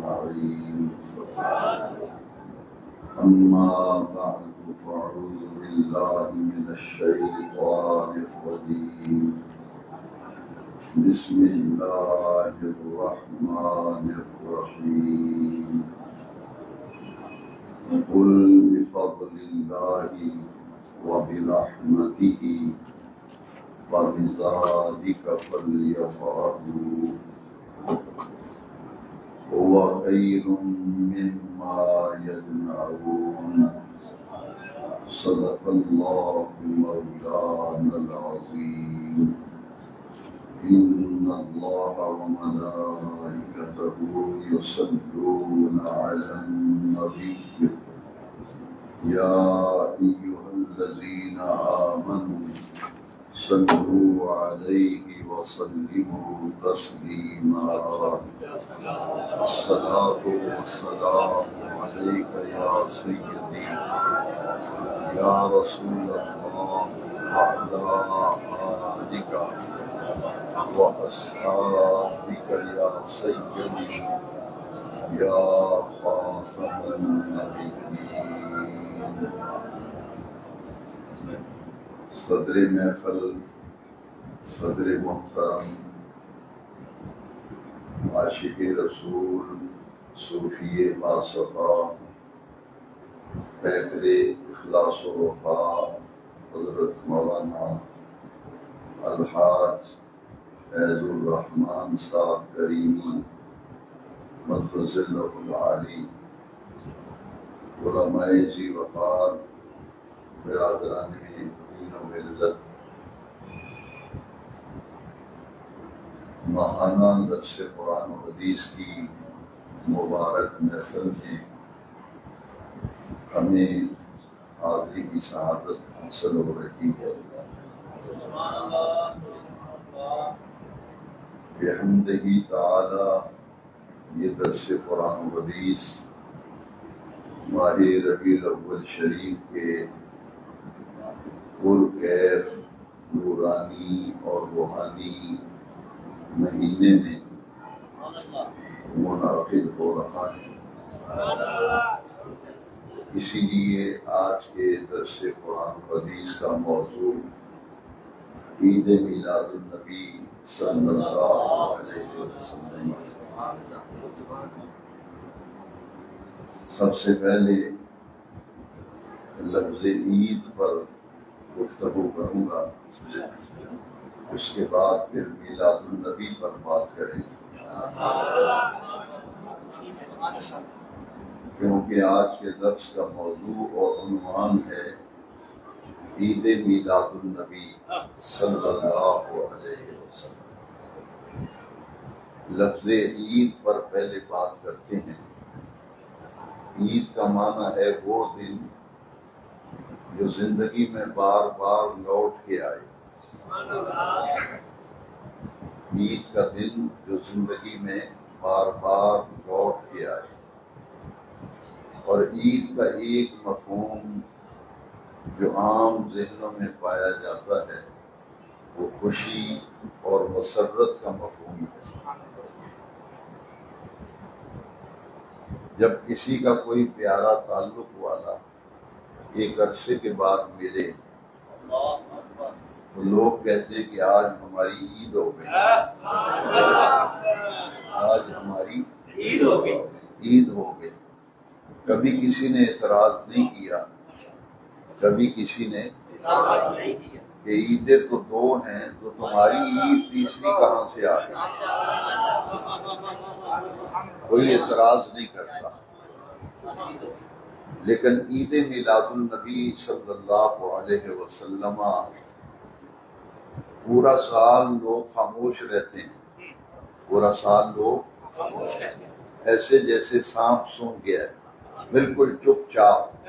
أجمعين. أما بعد فأعوذ بالله من الشيطان الرجيم. بسم الله الرحمن الرحيم. قل بفضل الله وبرحمته فبذلك فليفرحوا هو خير مما يجمعون. صدق الله مولانا العظيم. إن الله وملائكته يصلون على النبي يا أيها الذين آمنوا صلوا عليه وسلموا تسليما. الصلاة والسلام عليك يا سيدي يا رسول الله وعلى آلك وأصحابك يا سيدي يا خاتم النبيين. صدر محفل، صدر محترم، عاشق رسول، صوفی باصفا، پیکر اخلاص و وفا حضرت مولانا الحاج فیض الرحمن صاحب کریمی مدفظ اللہ العالی، علماء جی وقار، برادران دین و ملت، ماہانہ درس قرآن و حدیث کی مبارک محفل میں ہمیں حاضری کی سعادت حاصل ہو رہی ہے۔ بحمدہ تعالی یہ درس قرآن و حدیث ماہ ربیع الاول شریف کے پرکیف نورانی اور روحانی مہینے میں منعقد ہو رہا ہے۔ اسی لیے آج کے درس قرآن حدیث کا موضوع عید میلاد النبی صلی اللہ علیہ وسلم۔ سب سے پہلے لفظ عید پر گفتگو کروں گا، اس کے بعد پھر میلاد النبی پر بات کریں گے، کیونکہ آج کے درس کا موضوع اور عنوان ہے عید میلاد النبی صلی اللہ علیہ وسلم۔ لفظ عید پر پہلے بات کرتے ہیں۔ عید کا معنی ہے وہ دن جو زندگی میں بار بار لوٹ کے آئے۔ عید کا دن جو زندگی میں بار بار لوٹ کے آئے، اور عید کا ایک مفہوم جو عام ذہنوں میں پایا جاتا ہے وہ خوشی اور مسرت کا مفہوم ہے۔ جب کسی کا کوئی پیارا تعلق والا ایک عرصے کے بعد ملے تو لوگ کہتے کہ آج ہماری عید ہو گئی، آج ہماری عید ہو گئی۔ کبھی کسی نے اعتراض نہیں کیا، کبھی کسی نے کہ عیدیں تو دو ہیں تو تمہاری عید تیسری کہاں سے آ گئی؟ کوئی اعتراض نہیں کرتا۔ لیکن عید میلاد النبی صلی اللہ علیہ وسلم پورا سال لوگ خاموش رہتے ہیں، پورا سال لوگ ایسے جیسے سانپ سونگ گیا ہے، بالکل چپ چاپ۔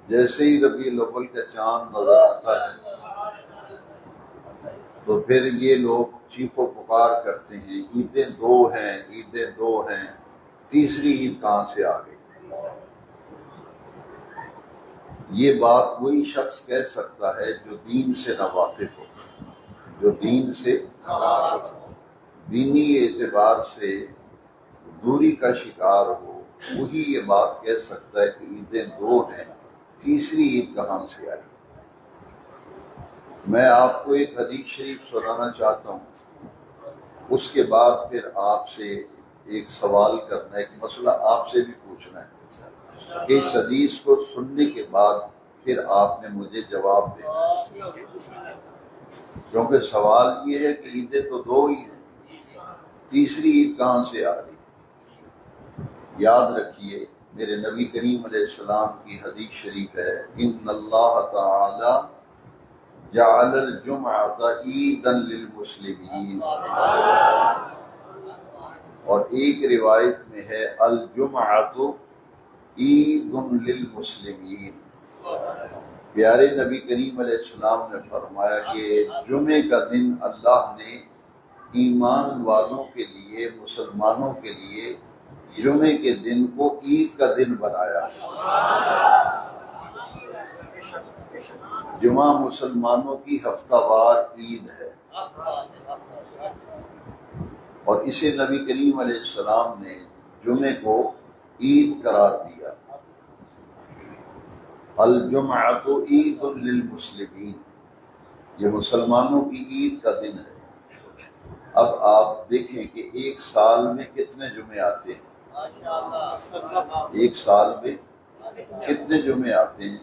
جیسے ہی ربیع الاول کا چاند نظر آتا ہے تو پھر یہ لوگ چیخ و پکار کرتے ہیں عیدیں دو ہیں، عیدیں دو ہیں، تیسری عید کہاں سے آ گئی؟ یہ بات وہی شخص کہہ سکتا ہے جو دین سے نہ واقف ہو، جو دین سے نہ واقف ہو، دینی اعتبار سے دوری کا شکار ہو وہی یہ بات کہہ سکتا ہے کہ عیدیں دو ہیں، تیسری عید کہاں سے آئی۔ میں آپ کو ایک حدیث شریف سنانا چاہتا ہوں، اس کے بعد پھر آپ سے ایک سوال کرنا ہے، ایک مسئلہ آپ سے بھی پوچھنا ہے کہ اس حدیث کو سننے کے بعد پھر آپ نے مجھے جواب دینا ہے، کیونکہ سوال یہ ہے کہ عیدیں تو دو ہی ہیں، تیسری عید کہاں سے آ رہی۔ یاد رکھیے میرے نبی کریم علیہ السلام کی حدیث شریف ہے، ان اللہ تعالی جعل الجمعۃ عیدا للمسلمین، اور ایک روایت میں ہے الجمعۃ عید للمسلمین۔ پیارے نبی کریم علیہ السلام نے فرمایا کہ جمعے کا دن اللہ نے ایمان والوں کے لیے، مسلمانوں کے لیے جمعے کے دن کو عید کا دن بنایا۔ جمعہ مسلمانوں کی ہفتہ وار عید ہے، اور اسے نبی کریم علیہ السلام نے جمعے کو عید قرار دیا۔ الجمعۃ عید للمسلمین، یہ مسلمانوں کی عید کا دن ہے۔ اب آپ دیکھیں کہ ایک سال میں کتنے جمعے آتے ہیں، ایک سال میں کتنے جمعے آتے ہیں،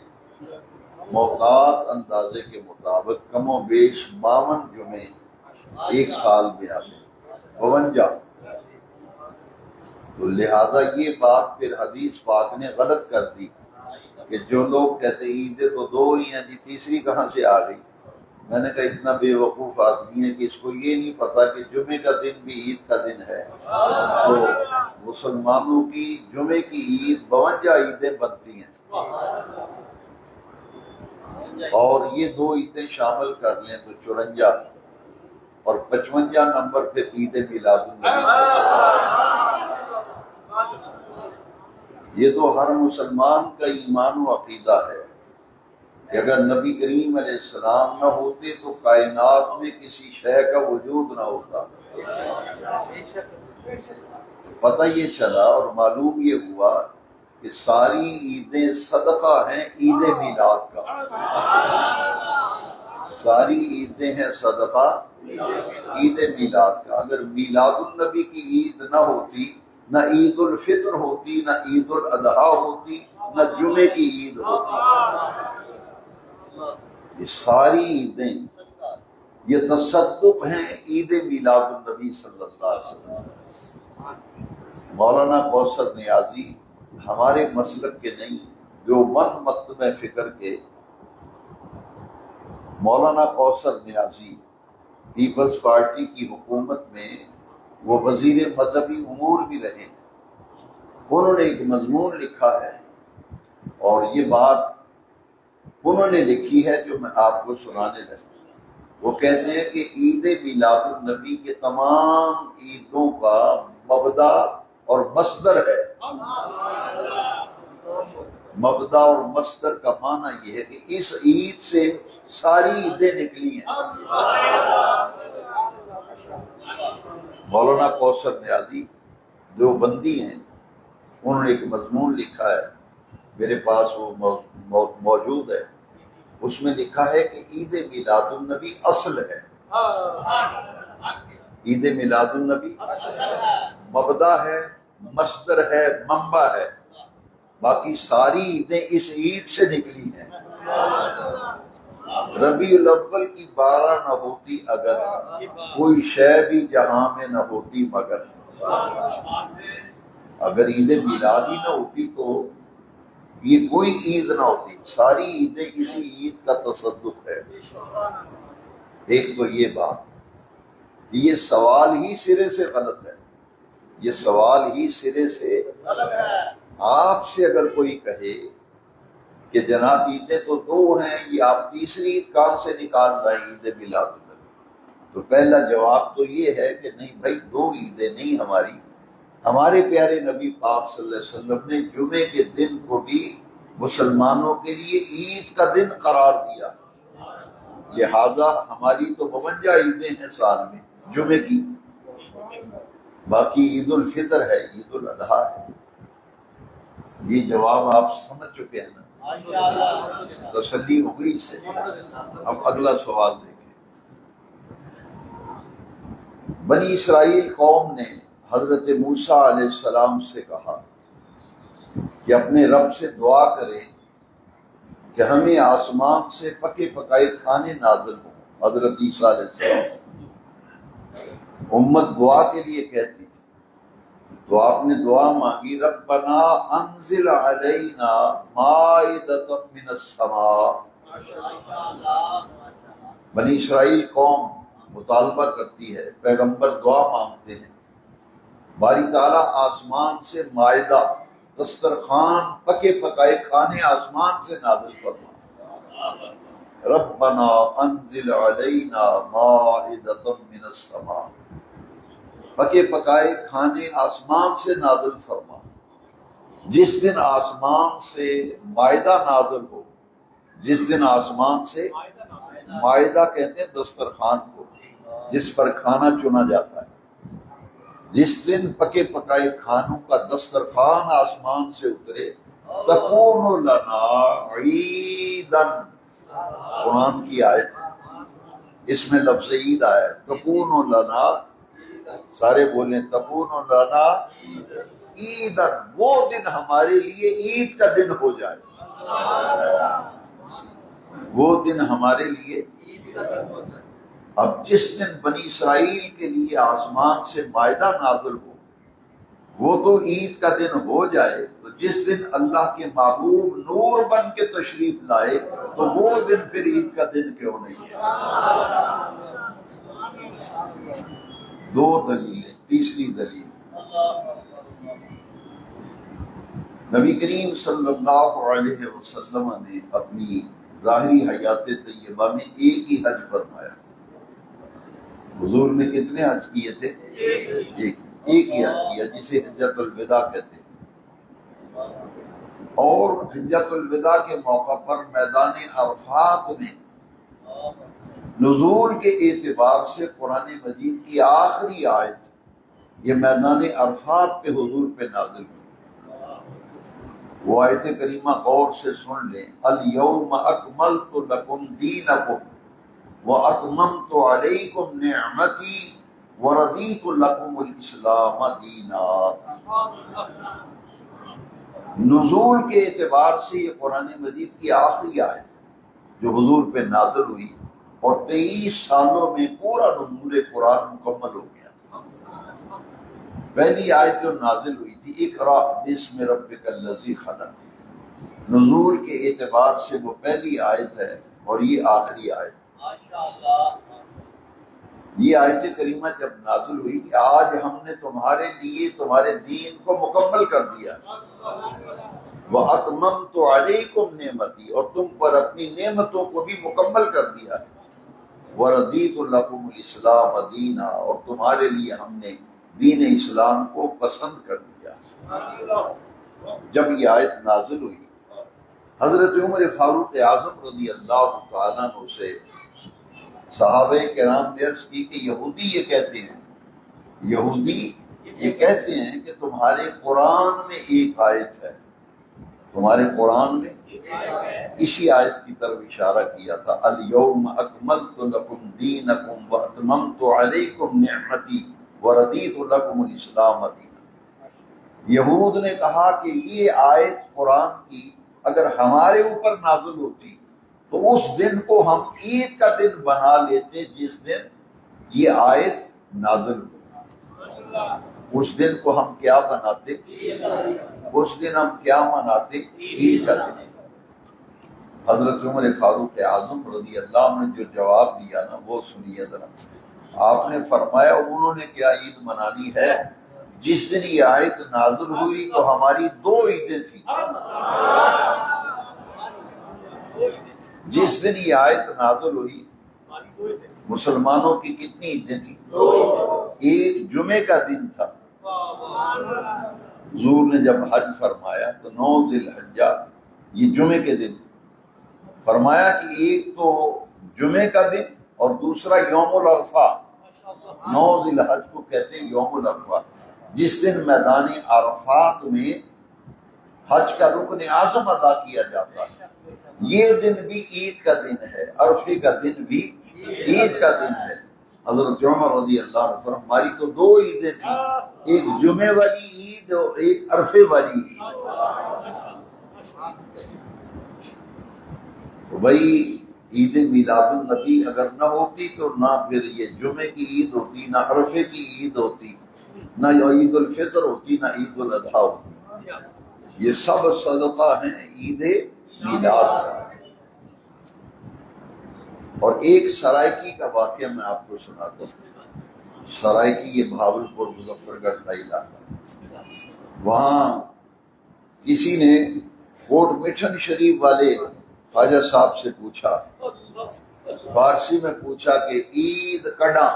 موقعات اندازے کے مطابق کم و بیش 52 جمعے ایک سال میں آتے ہیں، 52۔ تو لہذا یہ بات پھر حدیث پاک نے غلط کر دی کہ جو لوگ کہتے ہیں عیدیں تو دو ہی ہیں جی، تیسری کہاں سے آ گئی۔ میں نے کہا اتنا بے وقوف آدمی ہے کہ اس کو یہ نہیں پتا کہ جمعے کا دن بھی عید کا دن ہے۔ تو مسلمانوں کی جمعے کی عید 52 عیدیں بنتی ہیں، اور یہ دو عیدیں شامل کر لیں تو 54، اور 55 نمبر پھر عید میلاد النبی۔ یہ تو ہر مسلمان کا ایمان و عقیدہ ہے کہ اگر نبی کریم علیہ السلام نہ ہوتے تو کائنات میں کسی شے کا وجود نہ ہوتا۔ پتہ یہ چلا اور معلوم یہ ہوا کہ ساری عیدیں صدقہ ہیں عید میلاد کا، ساری عیدیں ہیں صدقہ عید میلاد کا۔ اگر میلاد النبی کی عید نہ ہوتی، نہ عید الفطر ہوتی، نہ عید الاضحیٰ ہوتی، نہ جمعے کی عید ہوتی۔ یہ ساری عیدیں یہ تصدق ہیں عید میلاد النبی صلی اللہ علیہ وسلم۔ مولانا کوثر نیازی ہمارے مسلک کے نہیں، جو مکتب فکر کے مولانا کوثر نیازی پیپلز پارٹی کی حکومت میں وہ وزیر مذہبی امور بھی رہے، انہوں نے ایک مضمون لکھا ہے، اور یہ بات انہوں نے لکھی ہے جو میں آپ کو سنانے لگا۔ وہ کہتے ہیں کہ عید میلاد النبی یہ تمام عیدوں کا مبدا اور مصدر ہے۔ مبدا اور مصدر کا معنی یہ ہے کہ اس عید سے ساری عیدیں نکلی ہیں۔ مولانا کوثر نیازی جو بندی ہیں، انہوں نے ایک مضمون لکھا ہے، میرے پاس وہ موجود ہے، اس میں لکھا ہے کہ عید میلاد النبی اصل ہے۔ عید میلاد النبی مبدا ہے، مصدر ہے، منبع ہے، باقی ساری عیدیں اس عید سے نکلی ہیں۔ ربیع الاول کی 12 نہ ہوتی اگر، کوئی شے بھی جہاں میں نہ ہوتی مگر۔ اگر عید میلاد ہی نہ ہوتی تو یہ کوئی عید نہ ہوتی، ساری عیدیں اسی عید کا تصدق ہے۔ ایک تو یہ بات، یہ سوال ہی سرے سے غلط ہے، یہ سوال ہی سرے سے غلط ہے۔ آپ سے اگر کوئی کہے کہ جناب عیدیں تو دو ہیں، یہ آپ تیسری عید کہاں سے نکال رہے ہیں عید میلاد النبی، تو پہلا جواب تو یہ ہے کہ نہیں بھائی، دو عیدیں نہیں ہماری، ہمارے پیارے نبی پاک صلی اللہ علیہ وسلم نے جمعے کے دن کو بھی مسلمانوں کے لیے عید کا دن قرار دیا، لہذا ہماری تو 52 عیدیں ہیں سال میں جمعے کی۔ باقی عید الفطر ہے، عید الاضحیٰ ہے، یہ جواب آپ سمجھ چکے ہیں نا، تسلی ہو گئی اس سے۔ اب اگلا سوال دیکھیں۔ بنی اسرائیل قوم نے حضرت موسیٰ علیہ السلام سے کہا کہ اپنے رب سے دعا کریں کہ ہمیں آسمان سے پکے پکائے کھانے نازل ہوں۔ حضرت عیسیٰ علیہ السلام امت دعا کے لیے کہتی تھی، تو آپ نے دعا مانگی، ربنا انزل علینا مائدۃ من السماء۔ بنی اسرائیل قوم مطالبہ کرتی ہے، پیغمبر دعا مانگتے ہیں، باری تعالیٰ آسمان سے مائدہ، دسترخوان، پکے پکائے کھانے آسمان سے نازل فرما۔ ربنا انزل علینا مائدۃ من السماء، پکے پکائے کھانے آسمان سے نازل فرما۔ جس دن آسمان سے مائدہ نازل ہو، جس دن آسمان سے مائدہ کہتے ہیں دسترخوان کو جس پر کھانا چنا جاتا ہے، جس دن پکے پکائے کھانوں کا دسترخوان آسمان سے اترے، تکون لنا عیدا، قرآن کی آیت ہے، اس میں لفظ عید آیا ہے، تکون لنا، سارے بولیں تکون لنا عیدا، وہ دن ہمارے لیے عید کا دن ہو جائے، وہ دن ہمارے لیے۔ اب جس دن بنی اسرائیل کے لیے آسمان سے مائدہ نازل ہو وہ تو عید کا دن ہو جائے، تو جس دن اللہ کے محبوب نور بن کے تشریف لائے تو وہ دن پھر عید کا دن کیوں نہیں ہے؟ دو دلیلیں۔ تیسری دلیل، نبی کریم صلی اللہ علیہ وسلم نے اپنی ظاہری حیات طیبہ میں ایک ہی حج فرمایا۔ حضور نے کتنے حج کیے تھے؟ ایک ہی حج کیا، جسے حجۃ الوداع کہتے ہیں۔ اور حجۃ الوداع کے موقع پر میدان عرفات میں نزول کے اعتبار سے قرآن مجید کی آخری آیت یہ میدان عرفات پہ حضور پہ نازل ہوئی۔ وہ آیت کریمہ غور سے سن لیں، الیوم اکملت لکم دینکم واتممت علیکم نعمتی وردیت لکم الاسلام دینا۔ نزول کے اعتبار سے یہ قرآن مجید کی آخری آیت جو حضور پہ نازل ہوئی، اور 23 سالوں میں پورا نزول قرآن مکمل ہو گیا۔ پہلی آیت جو نازل ہوئی تھی، اقرأ بسم ربک الذی خلق، نزول کے اعتبار سے وہ پہلی آیت ہے اور یہ آخری آیت۔ یہ آیت کریمہ جب نازل ہوئی کہ آج ہم نے تمہارے لیے تمہارے دین کو مکمل کر دیا، وَأَتْمَمْتُ عَلَيْكُمْ نِعْمَتِي، اور تم پر اپنی نعمتوں کو بھی مکمل کر دیا، وَرَضِيتُ لَكُمُ الْإِسْلَامَ دِينًا، اور تمہارے لیے ہم نے دین اسلام کو پسند کر دیا۔ جب یہ آیت نازل ہوئی، حضرت عمر فاروق اعظم رضی اللہ تعالیٰ عنہ سے صحابہ کرام نے عرض کی کہ یہودی یہ کہتے ہیں، یہودی یہ کہتے ہیں کہ تمہارے قرآن میں ایک آیت ہے، تمہارے قرآن میں اسی آیت کی طرف اشارہ کیا تھا، الیوم اکملت لکم دینکم واتممت علیکم نعمتی وردیت لکم الاسلام دینا۔ یہود نے کہا کہ یہ آیت قرآن کی اگر ہمارے اوپر نازل ہوتی تو اس دن کو ہم عید کا دن بنا لیتے جس دن یہ آیت نازل ہوئی۔ اس دن کو ہم کیا بناتے؟ اس دن ہم کیا مناتے؟ عید کا دن۔ حضرت عمر فاروق اعظم رضی اللہ عنہ نے جو جواب دیا نا وہ سنیے ذرا۔ آپ نے فرمایا انہوں نے کیا عید منانی ہے؟ جس دن یہ آیت نازل ہوئی تو ہماری 2 عیدیں تھیں۔ جس دن یہ آیت نازل ہوئی مسلمانوں کی کتنی عیدیں تھیں؟ 2۔ ایک جمعے کا دن تھا، حضور نے جب حج فرمایا تو 9 ذی الحجہ، یہ جمعے کے دن فرمایا کہ ایک تو جمعے کا دن اور دوسرا یوم العرفہ، 9 ذی الحج کو کہتے ہیں یوم العرفہ۔ جس دن میدان عرفات میں حج کا رکن اعظم ادا کیا جاتا ہے، یہ دن بھی عید کا دن ہے، عرفے کا دن بھی عید کا دن ہے۔ حضرت عمر رضی اللہ عنہ فرمایا ہماری تو دو عیدیں تھیں، ایک جمعے والی عید اور ایک عرفے والی عید۔ تو بھائی عید میلاد النبی اگر نہ ہوتی تو نہ پھر یہ جمعے کی عید ہوتی، نہ عرفے کی عید ہوتی، نہ عید الفطر ہوتی، نہ عید الاضحیٰ ہوتی۔ یہ سب صدقہ ہیں عید میلاد کا۔ اور ایک سرائکی کا واقعہ میں آپ کو سناتا ہوں۔ سرائکی یہ بھاولپور مظفر گڑھ کا علاقہ، وہاں کسی نے کوٹ مٹھن شریف والے خواجہ صاحب سے پوچھا، فارسی میں پوچھا کہ عید کڈاں،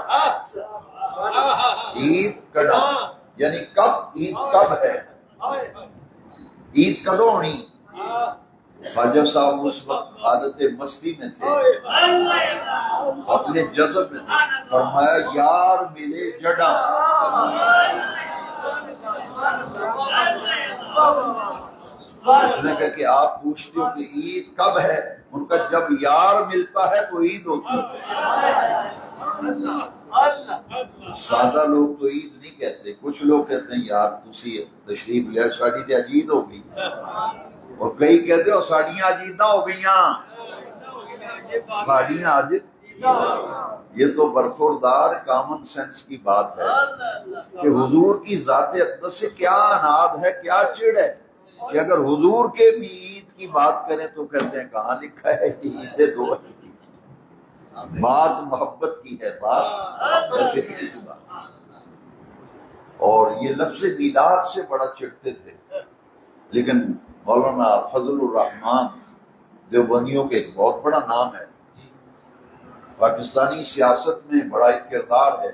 عید کڈاں یعنی کب، عید کب ہے، عید کدوں ہونی۔ خواجہ صاحب اس وقت حالت مستی میں تھے، اپنے جذب میں تھے، فرمایا یار ملے جڈاں۔ اس نے کہا کہ آپ پوچھتے ہو کہ عید کب ہے، ان کا جب یار ملتا ہے تو عید ہوتی ہے۔ سادہ لوگ تو عید نہیں کہتے، کچھ لوگ کہتے ہیں یار تسی تشریف لیا ساڑی تے عید ہو گئی، اور کئی کہتے ہو ساڑیاں عجیدہ ہو گئیاں، ساڑیاں آج۔ یہ تو برخوردار کامن سینس کی بات ہے کہ حضور کی ذات اقدس سے کیا اناد ہے، کیا چڑ ہے کہ اگر حضور کے بھی عید کی بات کریں تو کہتے ہیں کہاں لکھا ہے عید دو ہے، بات محبت کی ہے، بات ایسے کسی بات۔ اور یہ لفظ میلاد سے بڑا چڑھتے تھے، لیکن مولانا فضل الرحمان دیوبندیوں کے ایک بہت بڑا نام ہے، پاکستانی سیاست میں بڑا ایک کردار ہے۔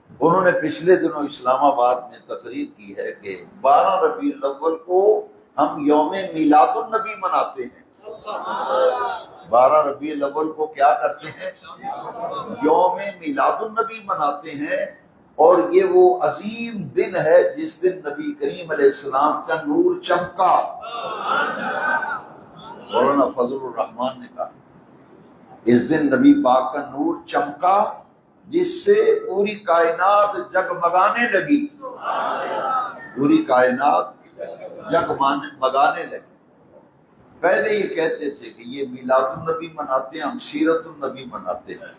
انہوں نے پچھلے دنوں اسلام آباد میں تقریر کی ہے کہ 12 ربیع الاول کو ہم یوم میلاد النبی مناتے ہیں۔ 12 ربیع الاول کو کیا کرتے ہیں؟ یوم میلاد النبی مناتے ہیں، اور یہ وہ عظیم دن ہے جس دن نبی کریم علیہ السلام کا نور چمکا۔ مولانا فضل الرحمان نے کہا اس دن نبی پاک کا نور چمکا جس سے پوری کائنات جگمگانے لگی، پوری کائنات جگمگانے لگی۔ پہلے یہ کہتے تھے کہ یہ میلاد النبی مناتے ہیں، ہم سیرت النبی مناتے ہیں۔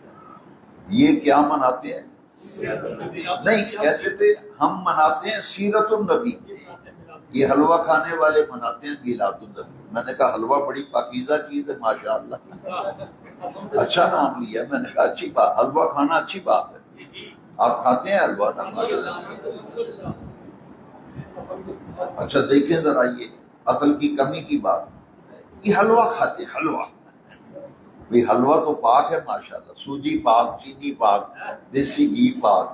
یہ کیا مناتے ہیں؟ نہیں، کہتے تھے ہم مناتے ہیں سیرت النبی، یہ حلوہ کھانے والے مناتے ہیں میلاد النبی۔ میں نے کہا حلوہ بڑی پاکیزہ چیز ہے، ماشاءاللہ، اچھا نام لیا۔ میں نے کہا اچھی بات، حلوہ کھانا اچھی بات ہے، آپ کھاتے ہیں حلوہ نا؟ اچھا دیکھیں ذرا یہ عقل کی کمی کی بات، یہ حلوہ کھاتے، حلوہ بھی، حلوہ تو پاک ہے ماشاءاللہ، سوجی پاک، چینی پاک، دیسی گھی پاک،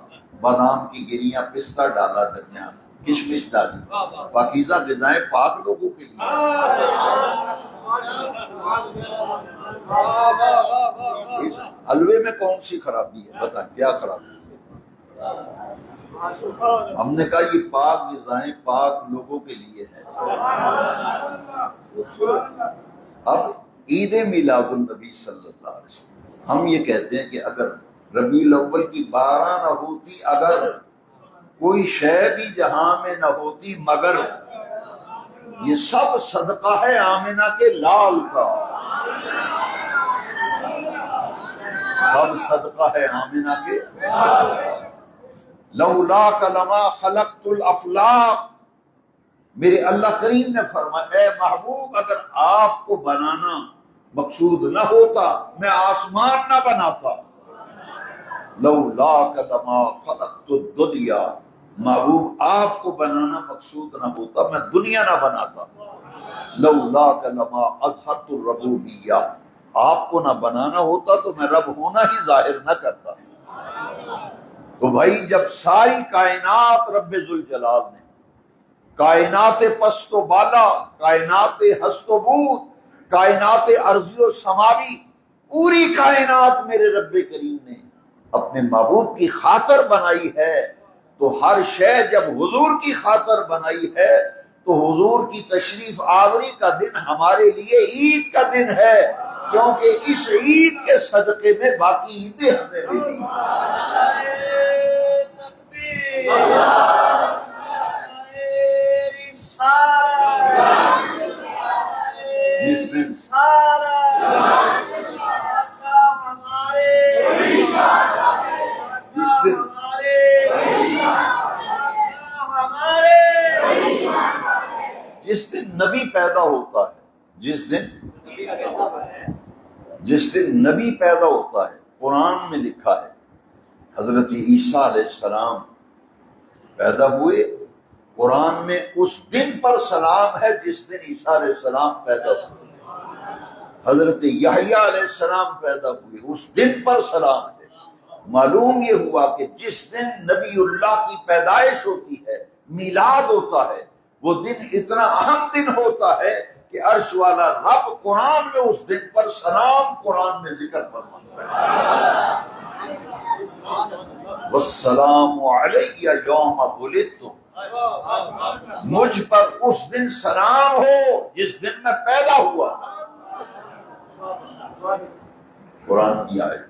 بادام کی گریاں، پستہ ڈالا درمیان، کشمش ڈالی، پاکیزہ غذائیں پاک لوگوں کے لیے۔ حلوے میں کون سی خرابی ہے بتائیں، کیا خرابی ہے؟ ہم نے کہا یہ پاک غذائیں پاک لوگوں کے لیے ہے۔ اب عید میلاد النبی صلی اللہ علیہ وسلم، ہم یہ کہتے ہیں کہ اگر ربیع الاول کی 12 نہ ہوتی، اگر کوئی شے بھی جہاں میں نہ ہوتی، مگر یہ سب صدقہ ہے آمنہ کے لال کا، سب صدقہ ہے آمنہ کے لال۔ لولاک لما خلقت الافلاق، میرے اللہ کریم نے فرمایا اے محبوب اگر آپ کو بنانا مقصود نہ ہوتا میں آسمان نہ بناتا۔ لولاک لما خلقت الدنیا، محبوب آپ کو بنانا مقصود نہ ہوتا میں دنیا نہ بناتا۔ لولاک لما اظہرت الربوبیہ، آپ کو نہ بنانا ہوتا تو میں رب ہونا ہی ظاہر نہ کرتا۔ تو بھائی جب ساری کائنات رب ذوالجلال نے، کائنات پست و بالا، کائنات ہست و بود، کائنات ارضی و سماوی، پوری کائنات میرے رب کریم نے اپنے معبود کی خاطر بنائی ہے، تو ہر شے جب حضور کی خاطر بنائی ہے تو حضور کی تشریف آوری کا دن ہمارے لیے عید کا دن ہے، کیونکہ اس عید کے صدقے میں باقی عیدیں ہمیں ملی۔ جس دن جس دن نبی پیدا ہوتا ہے، جس دن نبی پیدا ہوتا ہے، قرآن میں لکھا ہے حضرت عیسیٰ علیہ السلام پیدا ہوئے، قرآن میں اس دن پر سلام ہے جس دن عیسیٰ علیہ السلام پیدا ہوئے۔ حضرت یحییٰ علیہ السلام پیدا ہوئے، اس دن پر سلام ہے۔ معلوم یہ ہوا کہ جس دن نبی اللہ کی پیدائش ہوتی ہے، میلاد ہوتا ہے، وہ دن اتنا اہم دن ہوتا ہے کہ عرش والا رب قرآن میں اس دن پر سلام قرآن میں ذکر فرماتا ہے، والسلام علی یوم ولدت، مجھ پر اس دن سلام ہو جس دن میں پیدا ہوا۔ قرآن کی آیت،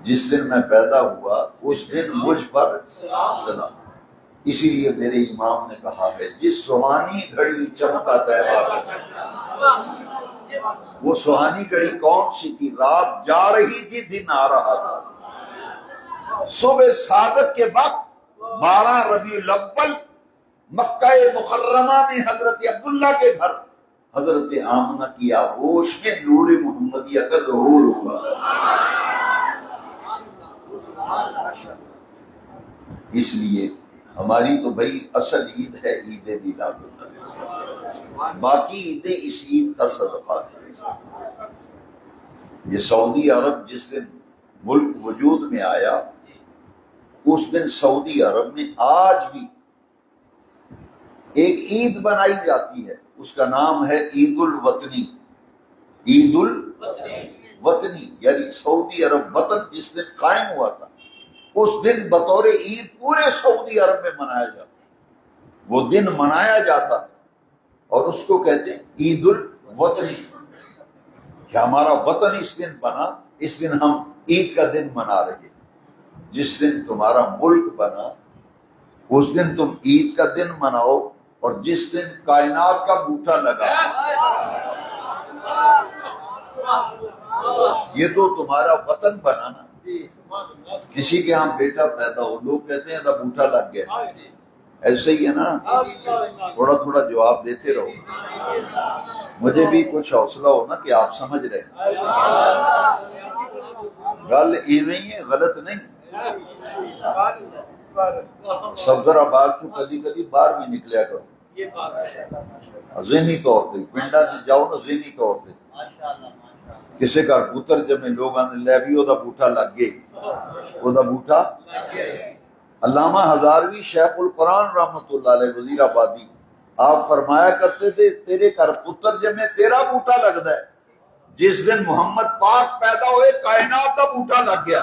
جس دن میں پیدا ہوا اس دن مجھ پر سلام۔ اسی لیے میرے امام نے کہا ہے جس سہانی گھڑی چمکا طیبہ، وہ سہانی گھڑی کون سی تھی؟ رات جا رہی تھی، دن آ رہا تھا۔ صبح صادق کے وقت 12 ربیع الاول مکہ مکرمہ میں حضرت عبداللہ کے گھر حضرت آمنہ کی آغوش میں نور محمدیہ کا ظہور ہوا۔ اس لیے ہماری تو بھائی اصل عید ہے عید میلاد النبی، باقی عیدیں اس عید کا صدقہ ہے۔ یہ سعودی عرب جس دن ملک وجود میں آیا، اس دن سعودی عرب میں آج بھی ایک عید بنائی جاتی ہے، اس کا نام ہے عید الوطنی۔ عید الوطنی یعنی سعودی عرب وطن جس دن قائم ہوا تھا، اس دن بطور عید پورے سعودی عرب میں منایا جاتا ہے، وہ دن منایا جاتا ہے اور اس کو کہتے ہیں عید الوطنی، کہ ہمارا وطن اس دن بنا، اس دن ہم عید کا دن منا رہے ہیں۔ جس دن تمہارا ملک بنا اس دن تم عید کا دن مناؤ، اور جس دن کائنات کا بوٹا لگا یہ تو تمہارا وطن بنا نا۔ کسی کے ہاں بیٹا پیدا ہو، لوگ کہتے ہیں دا بوٹا لگ گیا، ایسے ہی ہے نا، تھوڑا تھوڑا جواب دیتے رہو، مجھے بھی کچھ حوصلہ ہو نا کہ آپ سمجھ رہے ہیں۔ گل ایویں ہی ہے، غلط نہیں۔ صفدر آباد کو کدی کدی باہر بھی نکلیا کرو، ذہنی طور پہ پنڈا سے جاؤ نا، ذہنی طور پہ کسی کا پتر جمے لوگ آنے لے بھی دا بوٹا لگ گئے، دا بوٹا۔ علامہ ہزاروی شیخ القرآن رحمۃ اللہ علیہ وزیر آبادی، آپ فرمایا کرتے تھے تیرے گھر پتر جمے تیرا بوٹا لگتا ہے، جس دن محمد پاک پیدا ہوئے کائنات کا بوٹا لگ گیا۔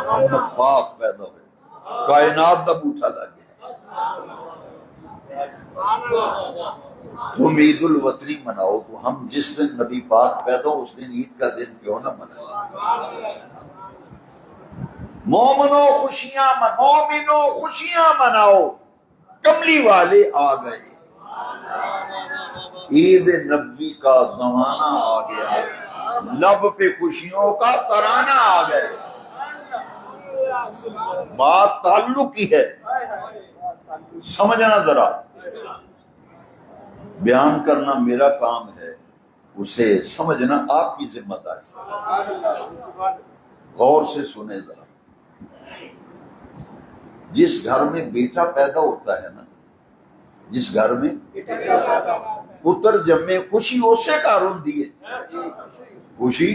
محمد پاک پیدا ہوئے کائنات کا بوٹا لگ گیا۔ تم عید الوطنی مناؤ تو ہم جس دن نبی پاک پیدا ہو اس دن عید کا دن کیوں نہ منائیں؟ مومنو خوشیاں مناؤ، کملی والے آ گئے، عید نبوی کا زمانہ آ گیا، لب پہ خوشیوں کا ترانہ آ گئے۔ بات تعلق کی ہے، سمجھنا ذرا، بیان کرنا میرا کام ہے، اسے سمجھنا آپ کی ذمہ داری۔ غور سے سنیں ذرا، جس گھر میں بیٹا پیدا ہوتا ہے نا، جس گھر میں پتر جمے، خوشی اسے گھر ہوندی ہے، خوشی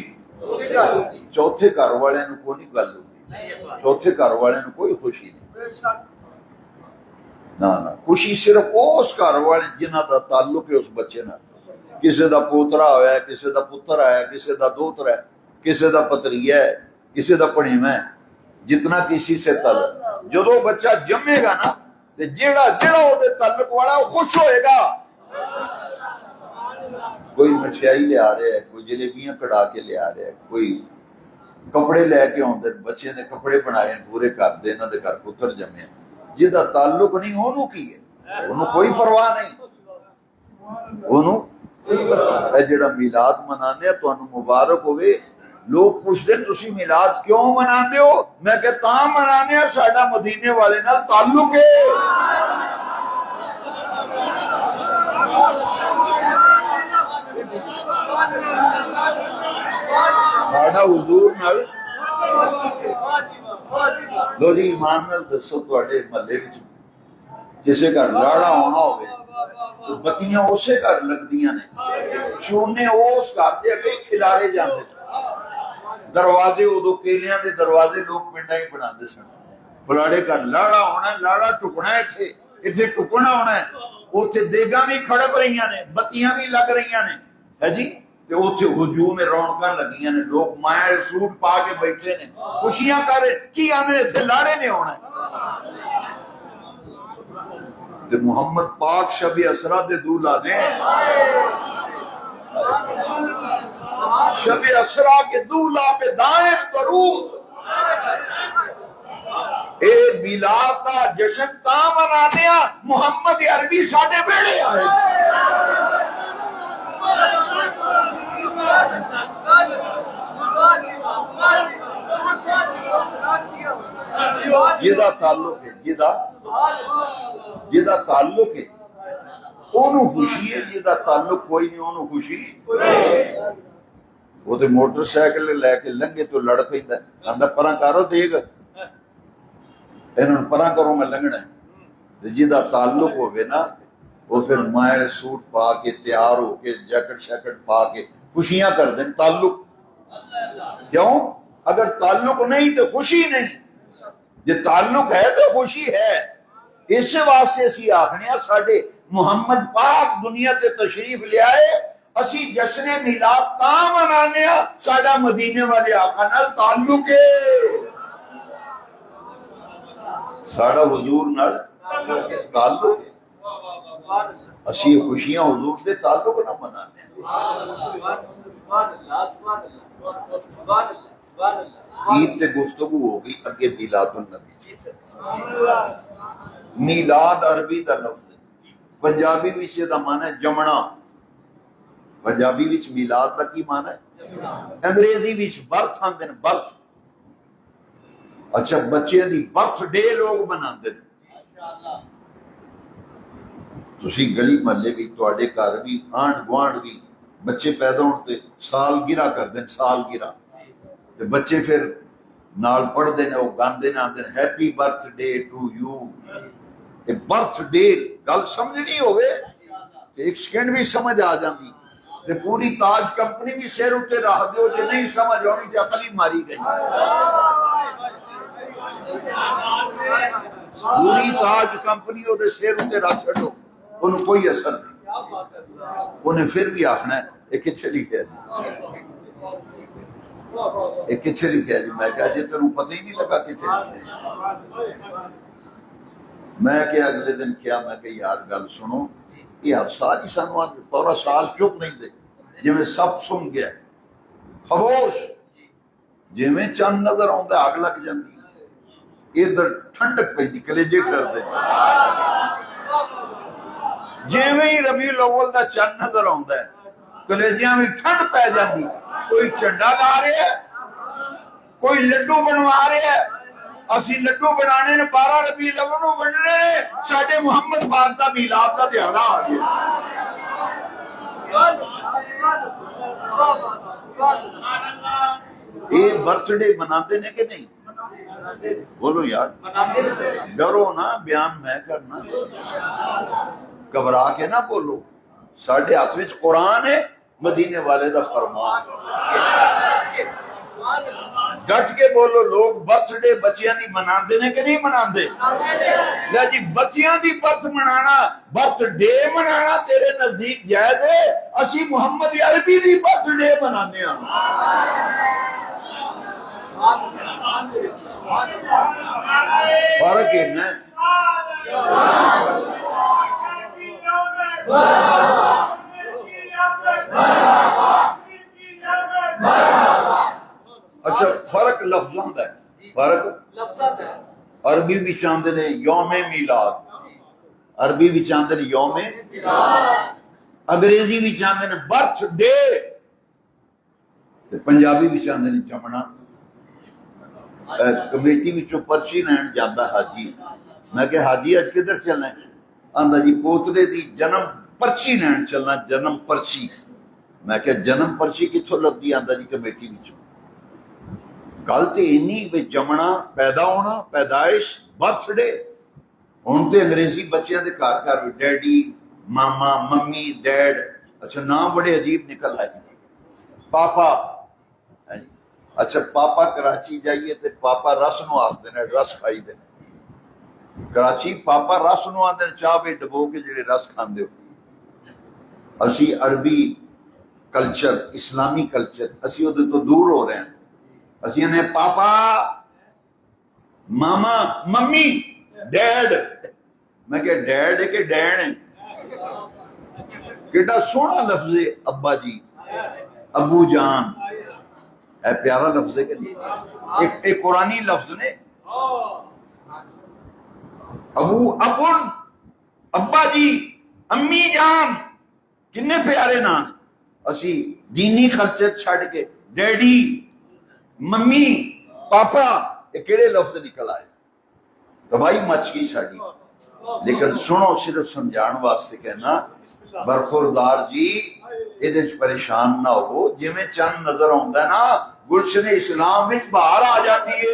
چوتھے گھر والے نو کوئی نہیں گل ہوندی، چوتھے گھر والے نو کوئی خوشی نہیں، نہ خوشی صرف اس گھر والے جنہ دا تعلق ہے اس بچے نال، کسی دا پوترا ہویا ہے، کسی دا پتر آیا، کسی دا دوترا ہے، کسی دا پتریہ ہے، کسی دا پڑھیواں ہے، جتنا کسی سے تعلق. جدو بچہ جمے گا نا تے جیڑا او دے تعلق والا وہ خوش ہوئے گا. کوئی مٹھائی لے آ رہا ہے، کوئی جلیبیاں کڑا کے لے آ رہا ہے، کوئی کپڑے لے کے آتے، بچے نے کپڑے بنائے پورے کر دے، انہاں دے گھر پتر جمے. جہاں تعلق نہیں انہوں کی ہے، انہوں کوئی پرواہ نہیں. انہوں اے جڑا میلاد منانے تو انہوں مبارک ہوئے. لوگ پوچھتے ہیں تسی میلاد کیوں منانے ہو؟ میں کہ تاں منانے ساڈا مدینے والے نال تعلق ہے. ساڈا حضور نال. لو جی ایمان نال دسو تواڈے محلے وچ کسے گھر لاڑا ہونا ہوئے تو بتیاں اسے گھر لگدیاں نے، چونے اس گھر دے اگے کھلارے جاندے. دروازے ادو کیلیاں دے دروازے لوگ پنڈا ہی بناندے سن. فلاڑے گھر لاڑا ہونا ہے، لاڑا ٹکنا ہے، اتنے ٹکنا ہونا ہے. اتنے دیگاں بھی کھڑپ رہی نے، بتیاں بھی لگ رہی نے ہے جی. اتنے ہجوم رونقاں لگیاں نے، لوگ مائل سوٹ پا کے بیٹھے نے، خوشیاں کر رہے. کی آندے اتنے لاڑے نے ہونا ہے. تے محمد پاک شب اسرا دے دولہ نے، شب اسرا کے دولہ پہ دائم درود. اے میلاد کا جشن تا منانے محمد عربی ساڈے بیڑے آئے. جدا تعلق ہے، جدا تعلق ہے انہوں خوشی ہے. جدا تعلق کوئی نہیں انہوں خوشی. وہ تو موٹر سائیکل لے کے لنگے تو لڑ پیندا ہے، آندا پراں کرو دیگ، انہوں پراں کرو میں لنگنا ہے. جدا تعلق ہوگے نا وہ پھر مائل سوٹ پا کے تیار ہو کے جیکٹ شیکٹ پا کے خوشیاں کر دیں. تعلق کیوں؟ اگر تعلق نہیں تو خوشی نہیں، جے تعلق ہے تو خوشی ہے. اس واسطے اسی آخنے ساڈے محمد پاک دنیا تے تشریف لے آئے، اسی جشن میلاد تاں منانے ساڈا مدینے والے آقا نال تعلق ہے. ساڈا حضور نال تعلق ہے. اسی خوشیاں حضور دے تعلق نہ منانے. عید تے گفتگو ہو گئی، اگے میلاد النبی. میلاد عربی دا لفظ ہے، پنجابی وچ دا معنی ہے جمنا. پنجابی وچ میلاد دا کی معنی ہے؟ انگریزی وچ برتھ آندے نے، برتھ. اچھا بچے دی برتھ ڈے لوگ مناندے نے. تسی گلی محلے بھی تواڈے گھر بھی آنڈ گوانڈ بھی بچے پیدا ہون تے سال گرہ کر دیں، سال گرہ تے بچے پھر نال پڑھ دے نے، وہ گاندے نے، آندے نے happy birthday to you. Birthday گل سمجھنی ہوئے تے ایک سیکنڈ بھی سمجھ آ جاندی تے پوری تاج کمپنی بھی سیر اتے رہ دیو. جے نہیں سمجھ آنی تے عقل ہی ماری گئی. پوری تاج کمپنی وہ سیر اتے رکھ چھڈو، انہوں کوئی اثر نہیں. انہیں پھر بھی آخنا ہے یہ کتنے لکھا جی، یہ کتنے لکھا جی. میں کہا جی تینوں پتہ ہی نہیں لگا کتنے لکھا. میں کہ اگلے دن کیا، میں کہ یار گل سنو، یہ ہر سال ہی سانو پورا سال چپ نہیں دے. جی میں سب سن گیا خاموش، جی میں چند نظر آتا اگ لگ جاتی، ادھر ٹھنڈک پہ کلیجے ٹر دے. جیویں ہی ربیع الاول دا چند نظر آتا ہے کلیجیاں میں ٹھنڈ پہ جاتی. کوئی چنڈا لا رہے ہے، کوئی لڈو بنوا رہے ہے. اسی لڈو بنانے نے 12 ربیع الاول نوں ونڈنے، ساڈے محمد پاک دا میلاد دا دیہڑا آ گیا. یہ برتھ ڈے مناتے ہیں کہ نہیں؟ بولو یار، ڈرو نا، بیان میں کرنا، گھبرا کے نہ بولو. ساڈے ہاتھ وچ قرآن ہے، مدینے والے دا فرمان. ڈٹ کے بولو لوگ برتھ ڈے بچیاں دی مناندے نے کہ نہیں مناندے؟ لے جی بچیاں دی برتھ منانا برتھ ڈے منانا تیرے نزدیک جائز ہے، اسی محمد عربی دی برتھ ڈے منانے ہاں۔ فرق ہے نا۔ اچھا فرق لفظاں دا ہے، فرق عربی بھی چاہتے نے یوم میلاد، عربی بھی چاہتے نے یوم، انگریزی بھی چاہتے نے برتھ ڈے، پنجابی بھی چاہتے نے جمنا۔ کمیٹی وچوں پرچی لین جاتا حاجی، میں کہ حاجی اج کدھر چلنا ہے؟ آندا جی پوترے دی جنم پرچی لین چلنا، جنم پرچی۔ میں کہ جنم پرچی کتھوں لبدی؟ آندا جی کمیٹی وچوں۔ گل تے اینی وچ جمنا، پیدا ہونا، پیدائش، برتھ ڈے۔ ہن تے انگریزی بچیاں دے گھر گھر ڈیڈی، ماما، ممی، ڈیڈ، اچھا نام بڑے عجیب نکل آئے، پاپا۔ اچھا پاپا کراچی جائیے تے پاپا رس نو آخدے نے، رس کھائی دے کراچی پاپا رس نو آخدے نے، چاہ پہ ڈبو کے جڑے رس کھاندے ہو۔ اسی عربی کلچر، اسلامی کلچر، اسی ادھر تو دور ہو رہے ہیں۔ اسی نے پاپا، ماما، ممی، ڈیڈ۔ میں کہ ڈیڈ ہے کہ ڈین ہے؟ کیڑا سونا لفظ ہے ابا جی، ابو جان، اے پیارا لفظ ہے کہ نہیں؟ ایک قرآنی لفظ نے، ابو، ابن، ابا جی، امی جان، کنے پیارے نام۔ اسی دینی کلچر چھڑ کے ڈیڈی، ممی، پاپا، یہ کیڑے لفظ نکل آئے؟ تباہی مچ گئی ساڑی۔ لیکن سنو، صرف سمجھان واسطے کہنا، برخوردار جی یہ پریشان نہ ہو، جی میں چند نظر آتا ہے نا گلشن اسلام میں باہر آ جاتی ہے،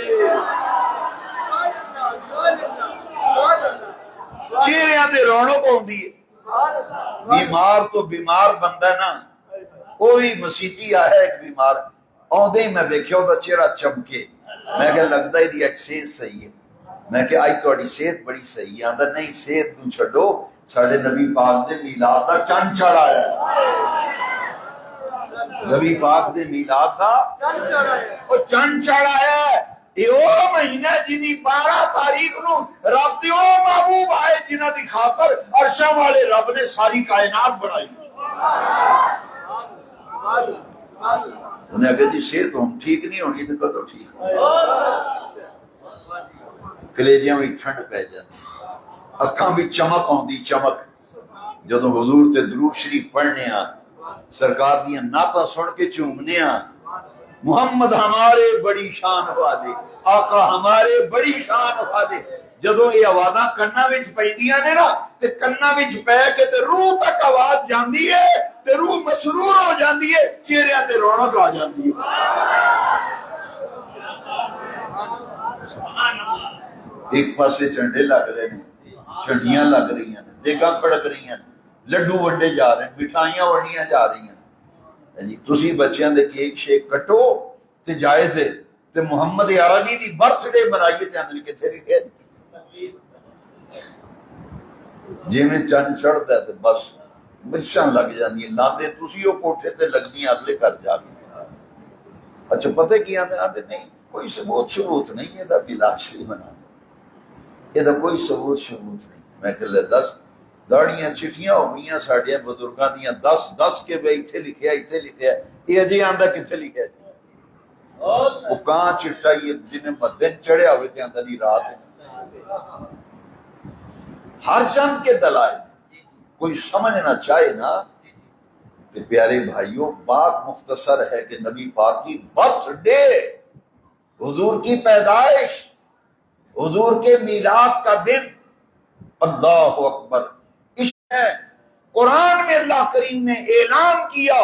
چہرے دے رونق ہوندی ہے۔ بیمار تو بیمار بندہ نا، کوئی مسیتی آیا ایک بیمار آدھے ہی میں دیکھیا ہوتا چہرہ چمکے، میں کہ لگتا ہے دی صحت صحیح ہے، میں کہ آئی تہاڈی صحت بڑی صحیح ہے۔ آندا نہیں صحت نوں چھڈو، ساڈے نبی پاک دے میلاد دا چند چڑھ آیا ہے، نبی پاک دے میلاد دا او چند چڑھ آیا ہے۔ یہ او مہینہ جنہی 12 تاریخ نو رب دی او محبوب آئے جنہ دی خاطر عرشاں والے رب نے ساری کائنات بنائی۔ انہیں کہا جی صحت ہم ٹھیک نہیں ہونی تو کدو ٹھیک ہونی؟ کلیجیاں بھی ٹھنڈ پہ جاتی، اکھاں بھی چمک ہوندی، چمک۔ جدوں حضور تے درود شریف پڑھنے آ، سرکار دیاں نعتاں سن کے چومنے آ، محمد ہمارے بڑی شان والے، آقا ہمارے بڑی شان والے، جدوں یہ آوازاں کنا وچ پیندیاں نے نا تے کنا وچ پے کے تے روح تک آواز جاندی ہے تے روح مسرور ہو جاندی ہے، چہرے تے رونق آ جاندی ہے۔ ایک پاسے جھنڈے لگ رہے ہیں، چھڑیاں لگ رہی ہیں، دیگاں کھڑک رہی ہیں، لڈو ونڈے جا رہے ہیں، مٹھائیاں ونڈیاں جا رہی ہیں۔ جی تسی بچیاں دے کیک شیک کٹو تے جائز ہے، تے محمد عربی دی برتھ ڈے منائیے تے اندر کتھے لکھے جی میں چند چڑھتا ہے تے بس مرچاں لگ جاندی ہیں، لاندے تسی وہ کوٹھے تے لگدی اگلے گھر جا کے۔ اچھا پتہ کی آندے نہیں کوئی ثبوت نہیں، یہ دا بلا شریف بنا، یہ دا کوئی ثبوت نہیں۔ میں کہ لے 10 داڑیاں چٹھیاں ہو گئیاں ساڑیاں بزرگاں دیاں 10 کے بے اتھے لکھیا، یہ اجے آندا کتھے لکھیا جی؟ وہ کہاں چٹا یہ جنہیں دن چڑھیا ہوئے تے آندا نہیں رات ہے۔ ہر چند کے دلائل کوئی سمجھنا چاہے نا کہ پیارے بھائیوں بات مختصر ہے کہ نبی پاک کی برتھ ڈے، حضور کی پیدائش، حضور کے میلاد کا دن، اللہ اکبر۔ اس ہے قرآن میں اللہ کریم نے اعلان کیا،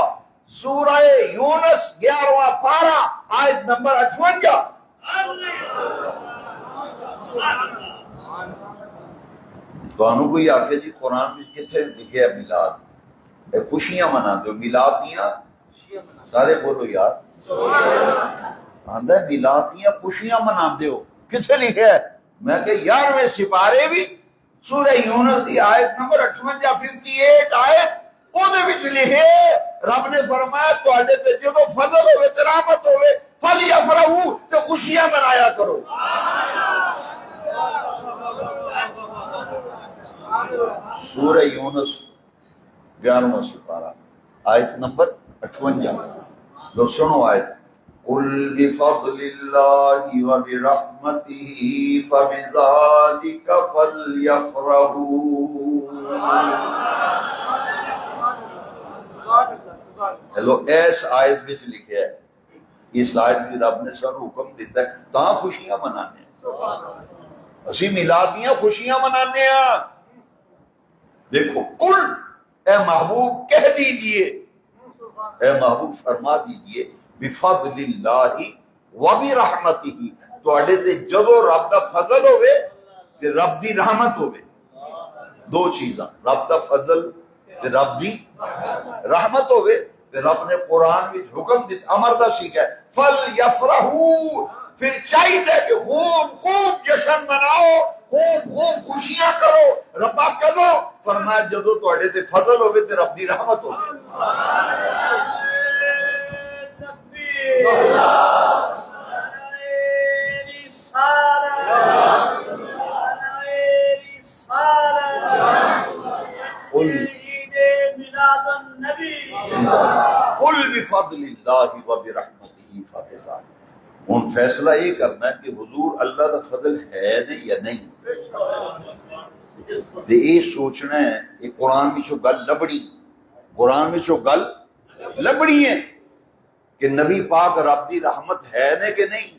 سورہ یونس 11واں پارہ آیت نمبر 58۔ تو کوئی آکے جی قرآن میں کتنے لکھے ہے میلاد؟ خوشیاں مناتے ہو میلاد دیاں، سارے بولو یار، آدھا میلاد دیا خوشیاں منا دیو، کسے لکھے ہے؟ میں کہ 11ویں سپارے بھی سورہ یونس دی آیت نمبر 58 58 آیت او دے وچ لکھے رب نے فرمایا تواڈے تے جدوں فضل ہوے تے رحمت ہوے فلیفرحوا تے خوشیاں منایا کرو۔ سورہ یونس 11واں سپارہ آیت نمبر 58، لو سنو آیت، قل بفضل اللہ وبرحمتہ فبذلک فلیفرحوا۔ ہلو ایس آیت میں سے لکھے ہے، اس آیت میں رب نے سب حکم دیتا ہے تاں خوشیاں منانے ہیں، اسی میلادیاں خوشیاں منانے ہیں۔ دیکھو کل اے محبوب کہہ دیجئے، اے محبوب فرما دیجئے بفضل اللہ وبرحمتہ، تواڈے تے جدو رب دا فضل ہوئے تے رب دی رحمت ہوئے، دو چیزاں، رب دا فضل تے رب دی رحمت ہوئے، تے رب نے قرآن وچ حکم دیتا امر دا سیکھا ہے فلیفرحوا، پھر چاہیے کہ خوب خوب جشن مناؤ، خوب خوب خوشیاں کرو۔ ربا کدو؟ فرمایا جدو تواڈے تے فضل ہوئے تے رب دی رحمت ہوئے۔ قل بفضل اللہ وبرحمتہ فبذلک، ہن فیصلہ یہ کرنا ہے کہ حضور اللہ دا فضل ہے نہیں یا نہیں، تے یہ سوچنا ہے کہ قرآن وچوں گل لبڑی، قرآن وچوں گل لبڑی ہے کہ نبی پاک رب دی رحمت ہے نے کہ نہیں،